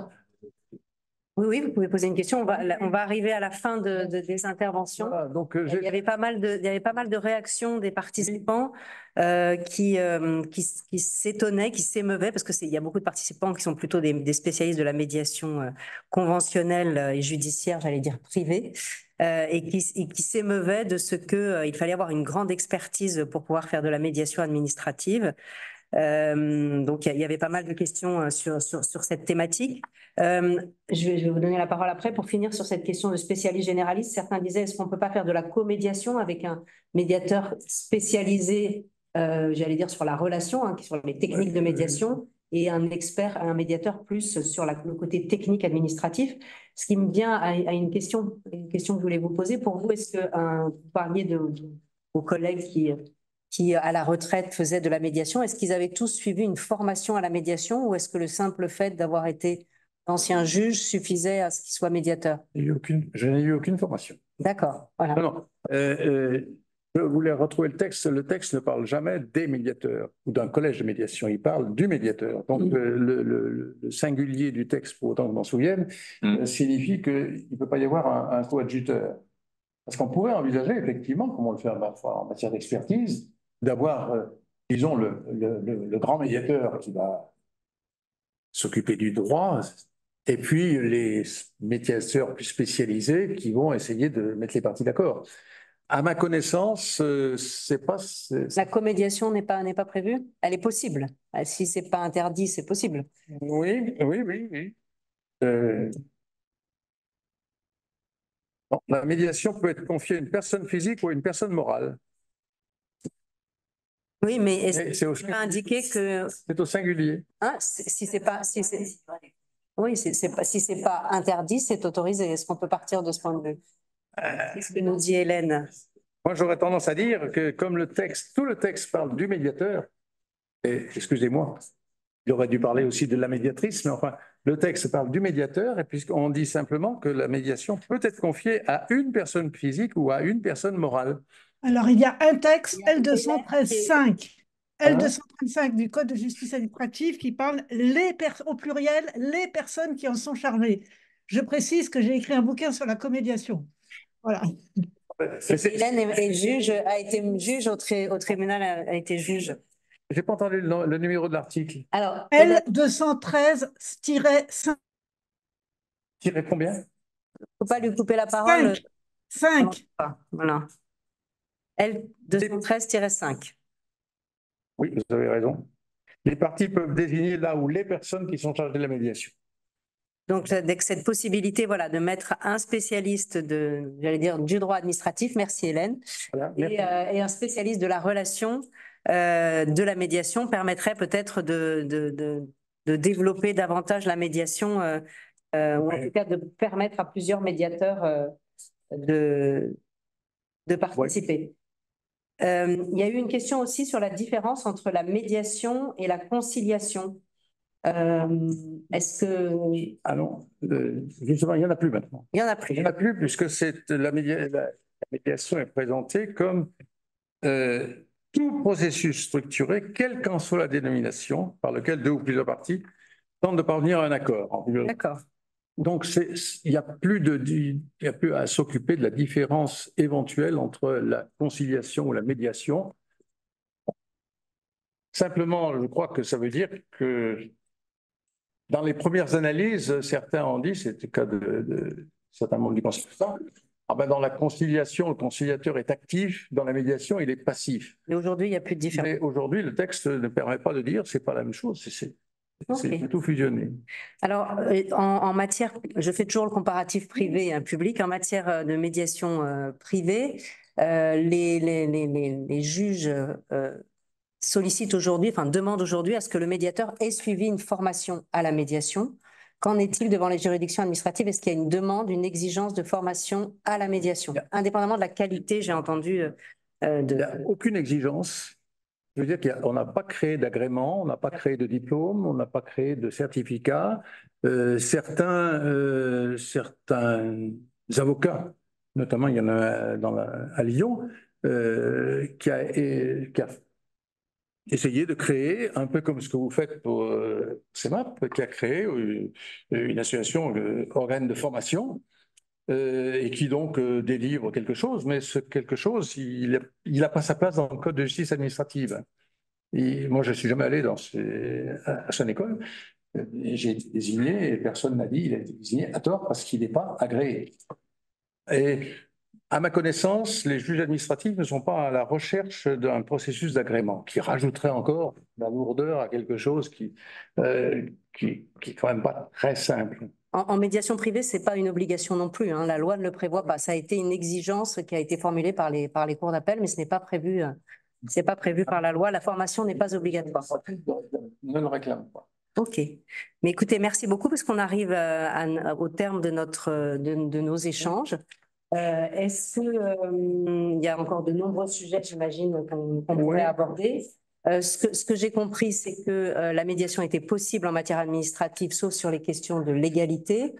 Oui, oui, vous pouvez poser une question. On va arriver à la fin des interventions. Voilà, donc, Il y avait pas mal de réactions des participants qui s'étonnaient, qui s'émeuvaient, parce qu'il y a beaucoup de participants qui sont plutôt des spécialistes de la médiation conventionnelle et judiciaire, j'allais dire privée, et qui s'émeuvaient de ce qu'il fallait avoir une grande expertise pour pouvoir faire de la médiation administrative. Donc, il y avait pas mal de questions sur cette thématique. Je vais vous donner la parole après. Pour finir sur cette question de spécialiste généraliste, certains disaient, est-ce qu'on ne peut pas faire de la comédiation avec un médiateur spécialisé, j'allais dire, sur la relation, sur les techniques de médiation, et un expert, un médiateur plus sur le côté technique administratif. Ce qui me vient à une question que je voulais vous poser. Pour vous, est-ce que vous parliez de vos collègues qui, à la retraite, faisaient de la médiation, est-ce qu'ils avaient tous suivi une formation à la médiation, ou est-ce que le simple fait d'avoir été ancien juge suffisait à ce qu'ils soient médiateurs? Je n'ai eu aucune formation. D'accord, voilà. Non. Je voulais retrouver le texte. Le texte ne parle jamais des médiateurs ou d'un collège de médiation. Il parle du médiateur. Donc, le singulier du texte, pour autant que je m'en souvienne, signifie qu'il ne peut pas y avoir un coadjuteur. Parce qu'on pourrait envisager, effectivement, comme on le fait parfois en matière d'expertise, d'avoir, disons, le grand médiateur qui va s'occuper du droit, et puis les médiateurs plus spécialisés qui vont essayer de mettre les parties d'accord. À ma connaissance, c'est pas... La comédiation n'est pas prévue? Elle est possible. Si c'est pas interdit, c'est possible. Oui. Bon, la médiation peut être confiée à une personne physique ou à une personne morale. Oui, mais est-ce Et que c'est c'est pas indiqué que... C'est au singulier. Hein, oui, si c'est pas interdit, c'est autorisé. Est-ce qu'on peut partir de ce point de vue? Qu'est-ce que nous dit Hélène? Moi, j'aurais tendance à dire que comme tout le texte parle du médiateur, et excusez-moi, il aurait dû parler aussi de la médiatrice, mais enfin, le texte parle du médiateur, et puisqu'on dit simplement que la médiation peut être confiée à une personne physique ou à une personne morale. Alors, il y a un texte, L213-5, L213-5 du Code de justice administrative qui parle au pluriel, les personnes qui en sont chargées. Je précise que j'ai écrit un bouquin sur la comédiation. Voilà. Hélène est juge, a été juge au tribunal, a été juge. J'ai pas entendu le numéro de l'article. Alors, L213-5. Tiré combien? Il ne faut pas lui couper la parole. 5. Voilà. L213-5. Oui, vous avez raison. Les parties peuvent désigner là où les personnes qui sont chargées de la médiation. Donc, cette possibilité, voilà, de mettre un spécialiste du droit administratif, merci Hélène, Voilà, et un spécialiste de la relation, de la médiation, permettrait peut-être de développer davantage la médiation, ou en tout cas de permettre à plusieurs médiateurs de participer. Il y a eu une question aussi sur la différence entre la médiation et la conciliation. Est-ce que... Ah non, justement, il n'y en a plus maintenant. Il n'y en a plus. Il n'y en a plus puisque la médiation est présentée comme tout processus structuré, quelle qu'en soit la dénomination, par lequel deux ou plusieurs parties tentent de parvenir à un accord. D'accord. Donc, il n'y a plus à s'occuper de la différence éventuelle entre la conciliation ou la médiation. Simplement, je crois que ça veut dire que dans les premières analyses, certains ont dit, c'est le cas de certains membres du Conseil d'État, dans la conciliation, le conciliateur est actif, dans la médiation, il est passif. Et aujourd'hui, il n'y a plus de différence. Mais aujourd'hui, le texte ne permet pas de dire c'est pas la même chose, c'est tout fusionné. Alors, en matière, je fais toujours le comparatif privé et public, en matière de médiation privée, les juges sollicitent aujourd'hui, enfin demandent aujourd'hui à ce que le médiateur ait suivi une formation à la médiation. Qu'en est-il devant les juridictions administratives? Est-ce qu'il y a une demande, une exigence de formation à la médiation? Indépendamment de la qualité, j'ai entendu... Il n'y a aucune exigence. Je veux dire qu'on n'a pas créé d'agrément, on n'a pas créé de diplôme, on n'a pas créé de certificat. Certains avocats, notamment il y en a à Lyon, qui a essayé de créer, un peu comme ce que vous faites pour CEMAP, qui a créé une association, organe de formation, et qui donc délivre quelque chose, mais ce quelque chose, il n'a pas sa place dans le code de justice administrative. Et moi, je ne suis jamais allé à son école, et j'ai été désigné, et personne n'a dit, il a été désigné à tort parce qu'il n'est pas agréé. Et à ma connaissance, les juges administratifs ne sont pas à la recherche d'un processus d'agrément qui rajouterait encore la lourdeur à quelque chose qui est quand même pas très simple. En médiation privée, ce n'est pas une obligation non plus, hein. La loi ne le prévoit pas. Ça a été une exigence qui a été formulée par les cours d'appel, mais ce n'est pas prévu. C'est pas prévu par la loi. La formation n'est pas obligatoire. Ne le réclame pas. OK. Mais écoutez, merci beaucoup parce qu'on arrive au terme de nos échanges. Est-ce qu'il y a encore de nombreux sujets, j'imagine, qu'on pourrait aborder? Ce que j'ai compris, c'est que la médiation était possible en matière administrative, sauf sur les questions de légalité,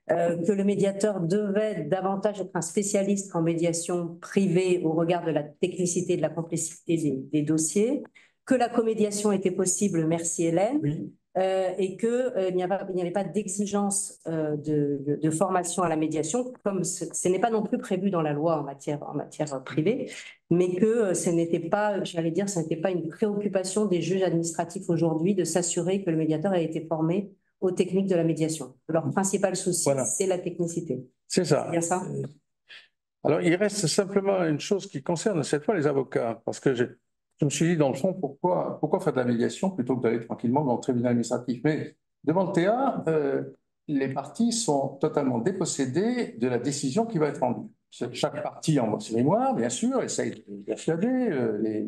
que le médiateur devait davantage être un spécialiste qu'en médiation privée au regard de la technicité et de la complexité des dossiers, que la comédiation était possible, merci Hélène, Oui. Et qu'il n'y avait pas d'exigence de formation à la médiation, comme ce n'est pas non plus prévu dans la loi en matière privée, mais que ce n'était pas, j'allais dire, ce n'était pas une préoccupation des juges administratifs aujourd'hui de s'assurer que le médiateur a été formé aux techniques de la médiation. Leur principal souci, Voilà. c'est la technicité. C'est ça. C'est bien ça. Alors, il reste simplement une chose qui concerne cette fois les avocats, parce que je me suis dit, dans le fond, pourquoi faire de la médiation plutôt que d'aller tranquillement dans le tribunal administratif? Mais devant le TA, les parties sont totalement dépossédées de la décision qui va être rendue. Chaque partie envoie ses mémoires, bien sûr, essaye de persuader.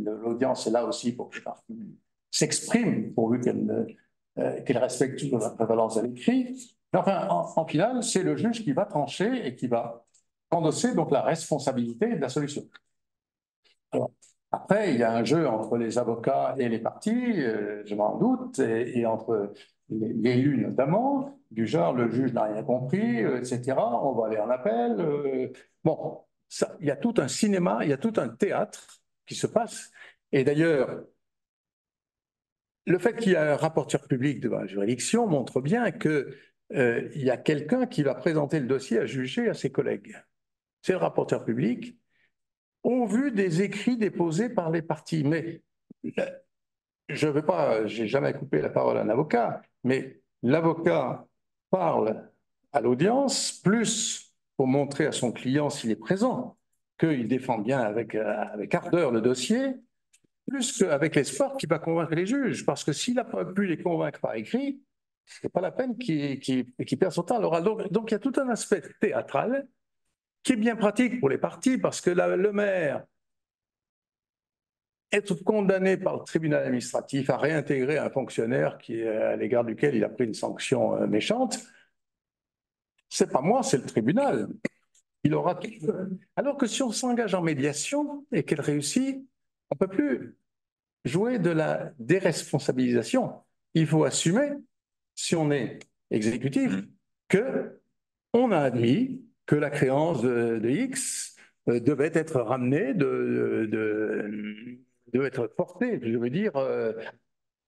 L'audience est là aussi pour que les parties s'expriment, pourvu qu'elles respectent la prévalence de l'écrit. Enfin, en finale, c'est le juge qui va trancher et qui va endosser donc la responsabilité de la solution. Alors, après, il y a un jeu entre les avocats et les parties, je m'en doute, et entre l'élu notamment, du genre le juge n'a rien compris, etc. On va aller en appel. Bon, il y a tout un cinéma, il y a tout un théâtre qui se passe. Et d'ailleurs, le fait qu'il y ait un rapporteur public devant la juridiction montre bien qu'il y a quelqu'un qui va présenter le dossier à juger à ses collègues. C'est le rapporteur public, au vu des écrits déposés par les parties. Mais je ne veux pas, j'ai jamais coupé la parole à un avocat, mais l'avocat parle à l'audience, plus pour montrer à son client s'il est présent, qu'il défend bien avec ardeur le dossier, plus qu'avec l'espoir qu'il va convaincre les juges. Parce que s'il n'a pas pu les convaincre par écrit, ce n'est pas la peine qu'il perde son temps à l'oral. Donc il y a tout un aspect théâtral qui est bien pratique pour les parties, parce que le maire être condamné par le tribunal administratif à réintégrer un fonctionnaire à l'égard duquel il a pris une sanction méchante, c'est pas moi, c'est le tribunal. Il aura tout. Alors que si on s'engage en médiation et qu'elle réussit, on ne peut plus jouer de la déresponsabilisation. Il faut assumer, si on est exécutif, qu'on a admis que la créance de X devait être ramenée, devait être portée, je veux dire,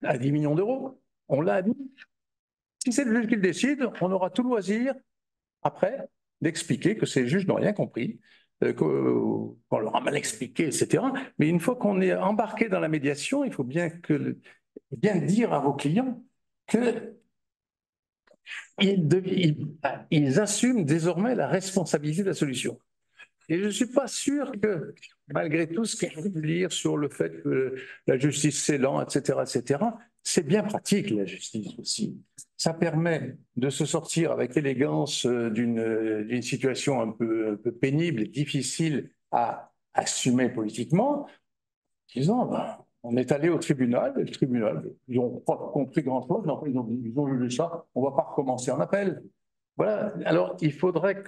à 10 millions d'euros. On l'a admis. Si c'est le juge qui le décide, on aura tout loisir, après, d'expliquer que ces juges n'ont rien compris, qu'on leur a mal expliqué, etc. Mais une fois qu'on est embarqué dans la médiation, il faut bien dire à vos clients que ils assument désormais la responsabilité de la solution. Et je ne suis pas sûr que, malgré tout ce qu'on peut dire sur le fait que la justice c'est lent, etc., c'est bien pratique la justice aussi. Ça permet de se sortir avec élégance d'une situation un peu pénible et difficile à assumer politiquement, en disant on est allé au tribunal, et le tribunal, ils n'ont pas compris grand-chose, ils ont jugé ça, on ne va pas recommencer en appel. Voilà. Alors, il faudrait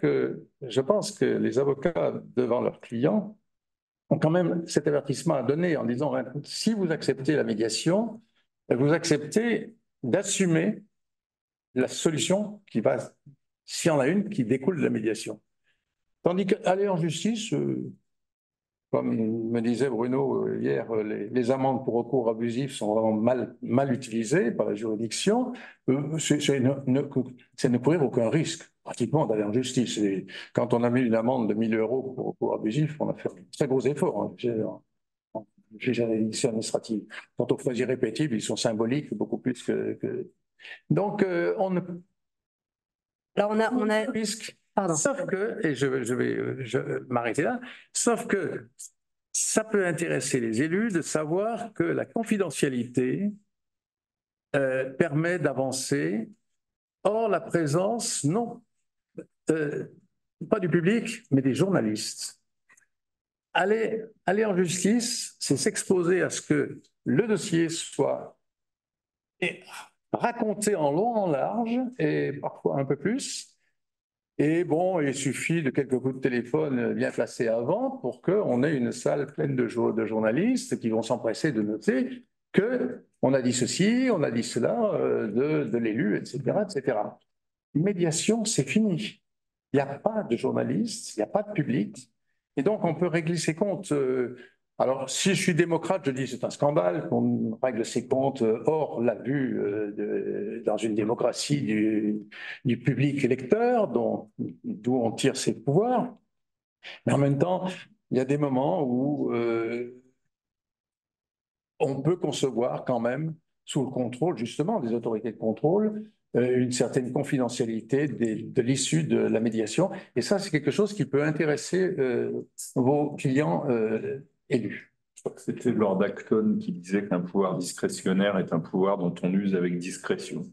je pense que les avocats devant leurs clients ont quand même cet avertissement à donner en disant, si vous acceptez la médiation, vous acceptez d'assumer la solution qui va, s'il y en a une, qui découle de la médiation. Tandis qu'aller en justice, comme me disait Bruno hier, les amendes pour recours abusif sont vraiment mal utilisées par la juridiction. C'est ne courir aucun risque, pratiquement, d'aller en justice. Et quand on a mis une amende de 1 000 € pour recours abusif, on a fait un très gros effort, hein, en juridiction administrative. Quant aux fois irrépétibles, ils sont symboliques beaucoup plus que... Donc, on ne... Alors, on a... risque. Pardon. Sauf que, et je vais m'arrêter là, sauf que ça peut intéresser les élus de savoir que la confidentialité permet d'avancer. Or, la présence, non, pas du public, mais des journalistes. Aller en justice, c'est s'exposer à ce que le dossier soit raconté en long, en large, et parfois un peu plus. Et bon, il suffit de quelques coups de téléphone bien placés avant pour qu'on ait une salle pleine de journalistes qui vont s'empresser de noter qu'on a dit ceci, on a dit cela de l'élu, etc., etc. Médiation, c'est fini. Il n'y a pas de journalistes, il n'y a pas de public. Et donc, on peut régler ses comptes. Alors, si je suis démocrate, je dis c'est un scandale qu'on règle ses comptes hors la vue dans une démocratie du public électeur, d'où on tire ses pouvoirs. Mais en même temps, il y a des moments où on peut concevoir quand même, sous le contrôle justement des autorités de contrôle, une certaine confidentialité de l'issue de la médiation. Et ça, c'est quelque chose qui peut intéresser vos clients élus. Je crois que c'était Lord Acton qui disait qu'un pouvoir discrétionnaire est un pouvoir dont on use avec discrétion.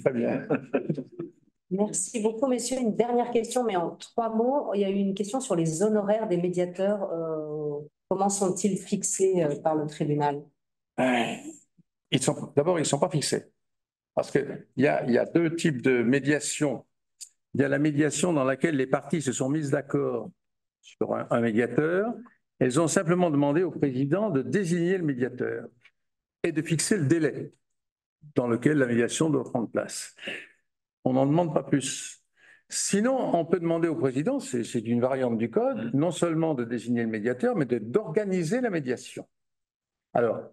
Très bien. Merci beaucoup, messieurs. Une dernière question, mais en 3 mots. Il y a eu une question sur les honoraires des médiateurs. Comment sont-ils fixés par le tribunal? D'abord, ils ne sont pas fixés. Parce qu'il y a 2 types de médiation. Il y a la médiation dans laquelle les parties se sont mises d'accord sur un médiateur. Elles ont simplement demandé au président de désigner le médiateur et de fixer le délai dans lequel la médiation doit prendre place. On n'en demande pas plus. Sinon, on peut demander au président, c'est une variante du code, non seulement de désigner le médiateur, mais d'organiser la médiation. Alors,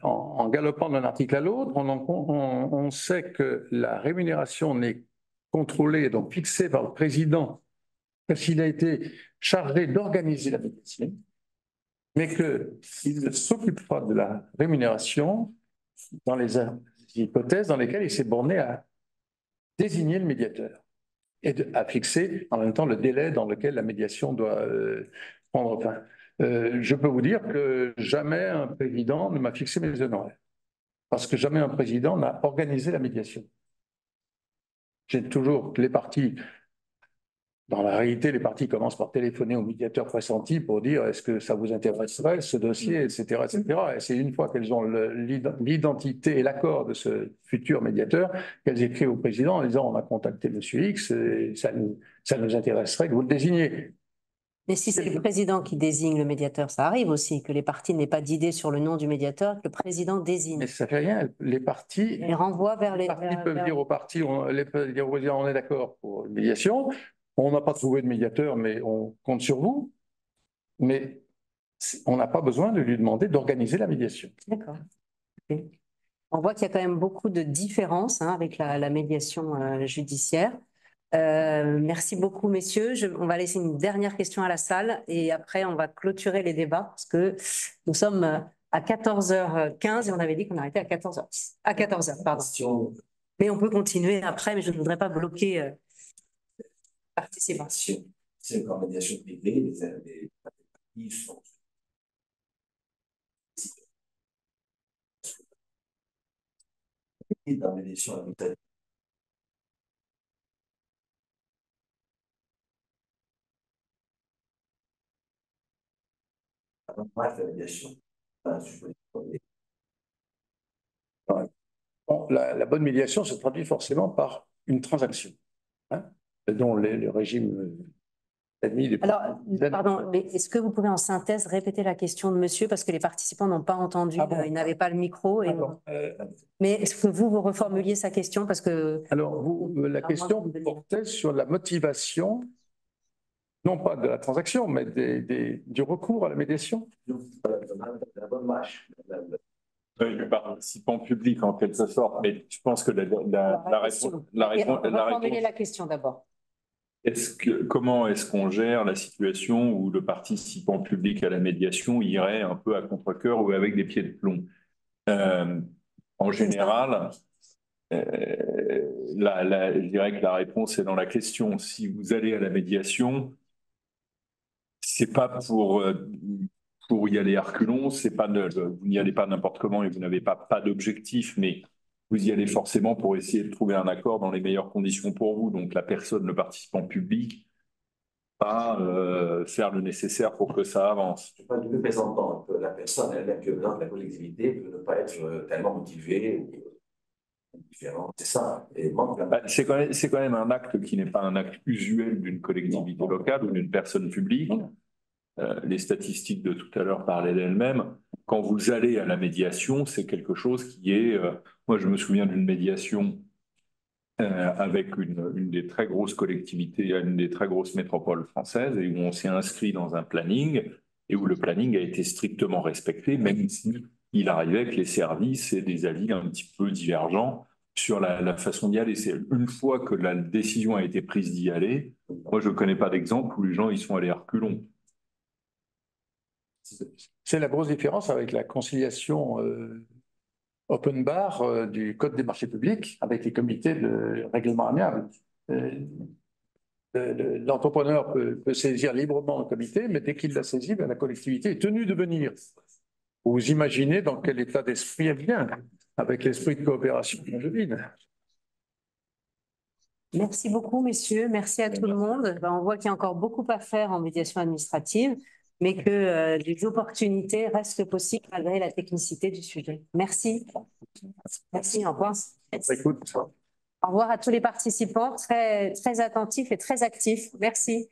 en galopant d'un article à l'autre, on sait que la rémunération n'est contrôlée, donc fixée par le président, parce qu'il a été chargé d'organiser la médiation, mais qu'il ne s'occupe pas de la rémunération dans les hypothèses dans lesquelles il s'est borné à désigner le médiateur et à fixer en même temps le délai dans lequel la médiation doit prendre fin. Je peux vous dire que jamais un président ne m'a fixé mes honoraires, parce que jamais un président n'a organisé la médiation. J'ai toujours les parties. Dans la réalité, les parties commencent par téléphoner au médiateur pressenti pour dire est-ce que ça vous intéresserait, ce dossier, etc., etc. Et c'est une fois qu'elles ont l'identité et l'accord de ce futur médiateur qu'elles écrivent au président en disant on a contacté M. X, et ça nous intéresserait que vous le désigniez. Mais si c'est le président qui désigne le médiateur, ça arrive aussi que les parties n'aient pas d'idée sur le nom du médiateur, que le président désigne. Mais ça ne fait rien. Les parties. Les renvoient vers les. Les parties peuvent dire aux parties, dire au président on est d'accord pour une médiation. On n'a pas trouvé de médiateur, mais on compte sur vous. Mais on n'a pas besoin de lui demander d'organiser la médiation. D'accord. Okay. On voit qu'il y a quand même beaucoup de différences avec la médiation judiciaire. Merci beaucoup, messieurs. On va laisser une dernière question à la salle et après, on va clôturer les débats parce que nous sommes à 14h15 et on avait dit qu'on arrêtait à 14h10. À 14h, pardon. Mais on peut continuer après, mais je ne voudrais pas bloquer participation. C'est en médiation privée, les parties sont dans la médiation habitative. La médiation. Bon, la bonne médiation se traduit forcément par une transaction, dont le régime admis depuis. Alors, pardon, mais est-ce que vous pouvez en synthèse répéter la question de monsieur parce que les participants n'ont pas entendu, ils n'avaient pas le micro. Mais est-ce que vous reformuliez sa question parce que. Alors, la question portait sur la motivation non pas de la transaction, mais du recours à la médiation. La bonne marche. Le participant public en quelque sorte, mais je pense que la réponse, Reformuler la question d'abord. comment est-ce qu'on gère la situation où le participant public à la médiation irait un peu à contre-cœur ou avec des pieds de plomb? En général, je dirais que la réponse est dans la question. Si vous allez à la médiation, c'est pas pour y aller à reculons, vous n'y allez pas n'importe comment et vous n'avez pas d'objectif, mais vous y allez forcément pour essayer de trouver un accord dans les meilleures conditions pour vous. Donc la personne, le participant public, va faire le nécessaire pour que ça avance. Je parle du représentant, que la personne, elle-même, que la collectivité peut ne pas être tellement motivée ou différente. C'est ça. C'est quand même un acte qui n'est pas un acte usuel d'une collectivité locale ou d'une personne publique. Les statistiques de tout à l'heure parlaient d'elles-mêmes. Quand vous allez à la médiation, c'est quelque chose qui est... moi, je me souviens d'une médiation avec une des très grosses collectivités, une des très grosses métropoles françaises, et où on s'est inscrit dans un planning, et où le planning a été strictement respecté, même s'il arrivait que les services aient des avis un petit peu divergents sur la façon d'y aller. C'est une fois que la décision a été prise d'y aller, moi, je ne connais pas d'exemple où les gens y sont allés à reculons. C'est la grosse différence avec la conciliation open bar du Code des marchés publics avec les comités de règlement amiable. L'entrepreneur peut saisir librement le comité, mais dès qu'il l'a saisi, la collectivité est tenue de venir. Vous imaginez dans quel état d'esprit elle vient, avec l'esprit de coopération qu'on devine. Merci beaucoup, messieurs. Merci à tout le monde. On voit qu'il y a encore beaucoup à faire en médiation administrative, mais que les opportunités restent possibles malgré la technicité du sujet. Merci. Merci, au revoir. Écoute. Au revoir à tous les participants, très attentifs et très actifs. Merci.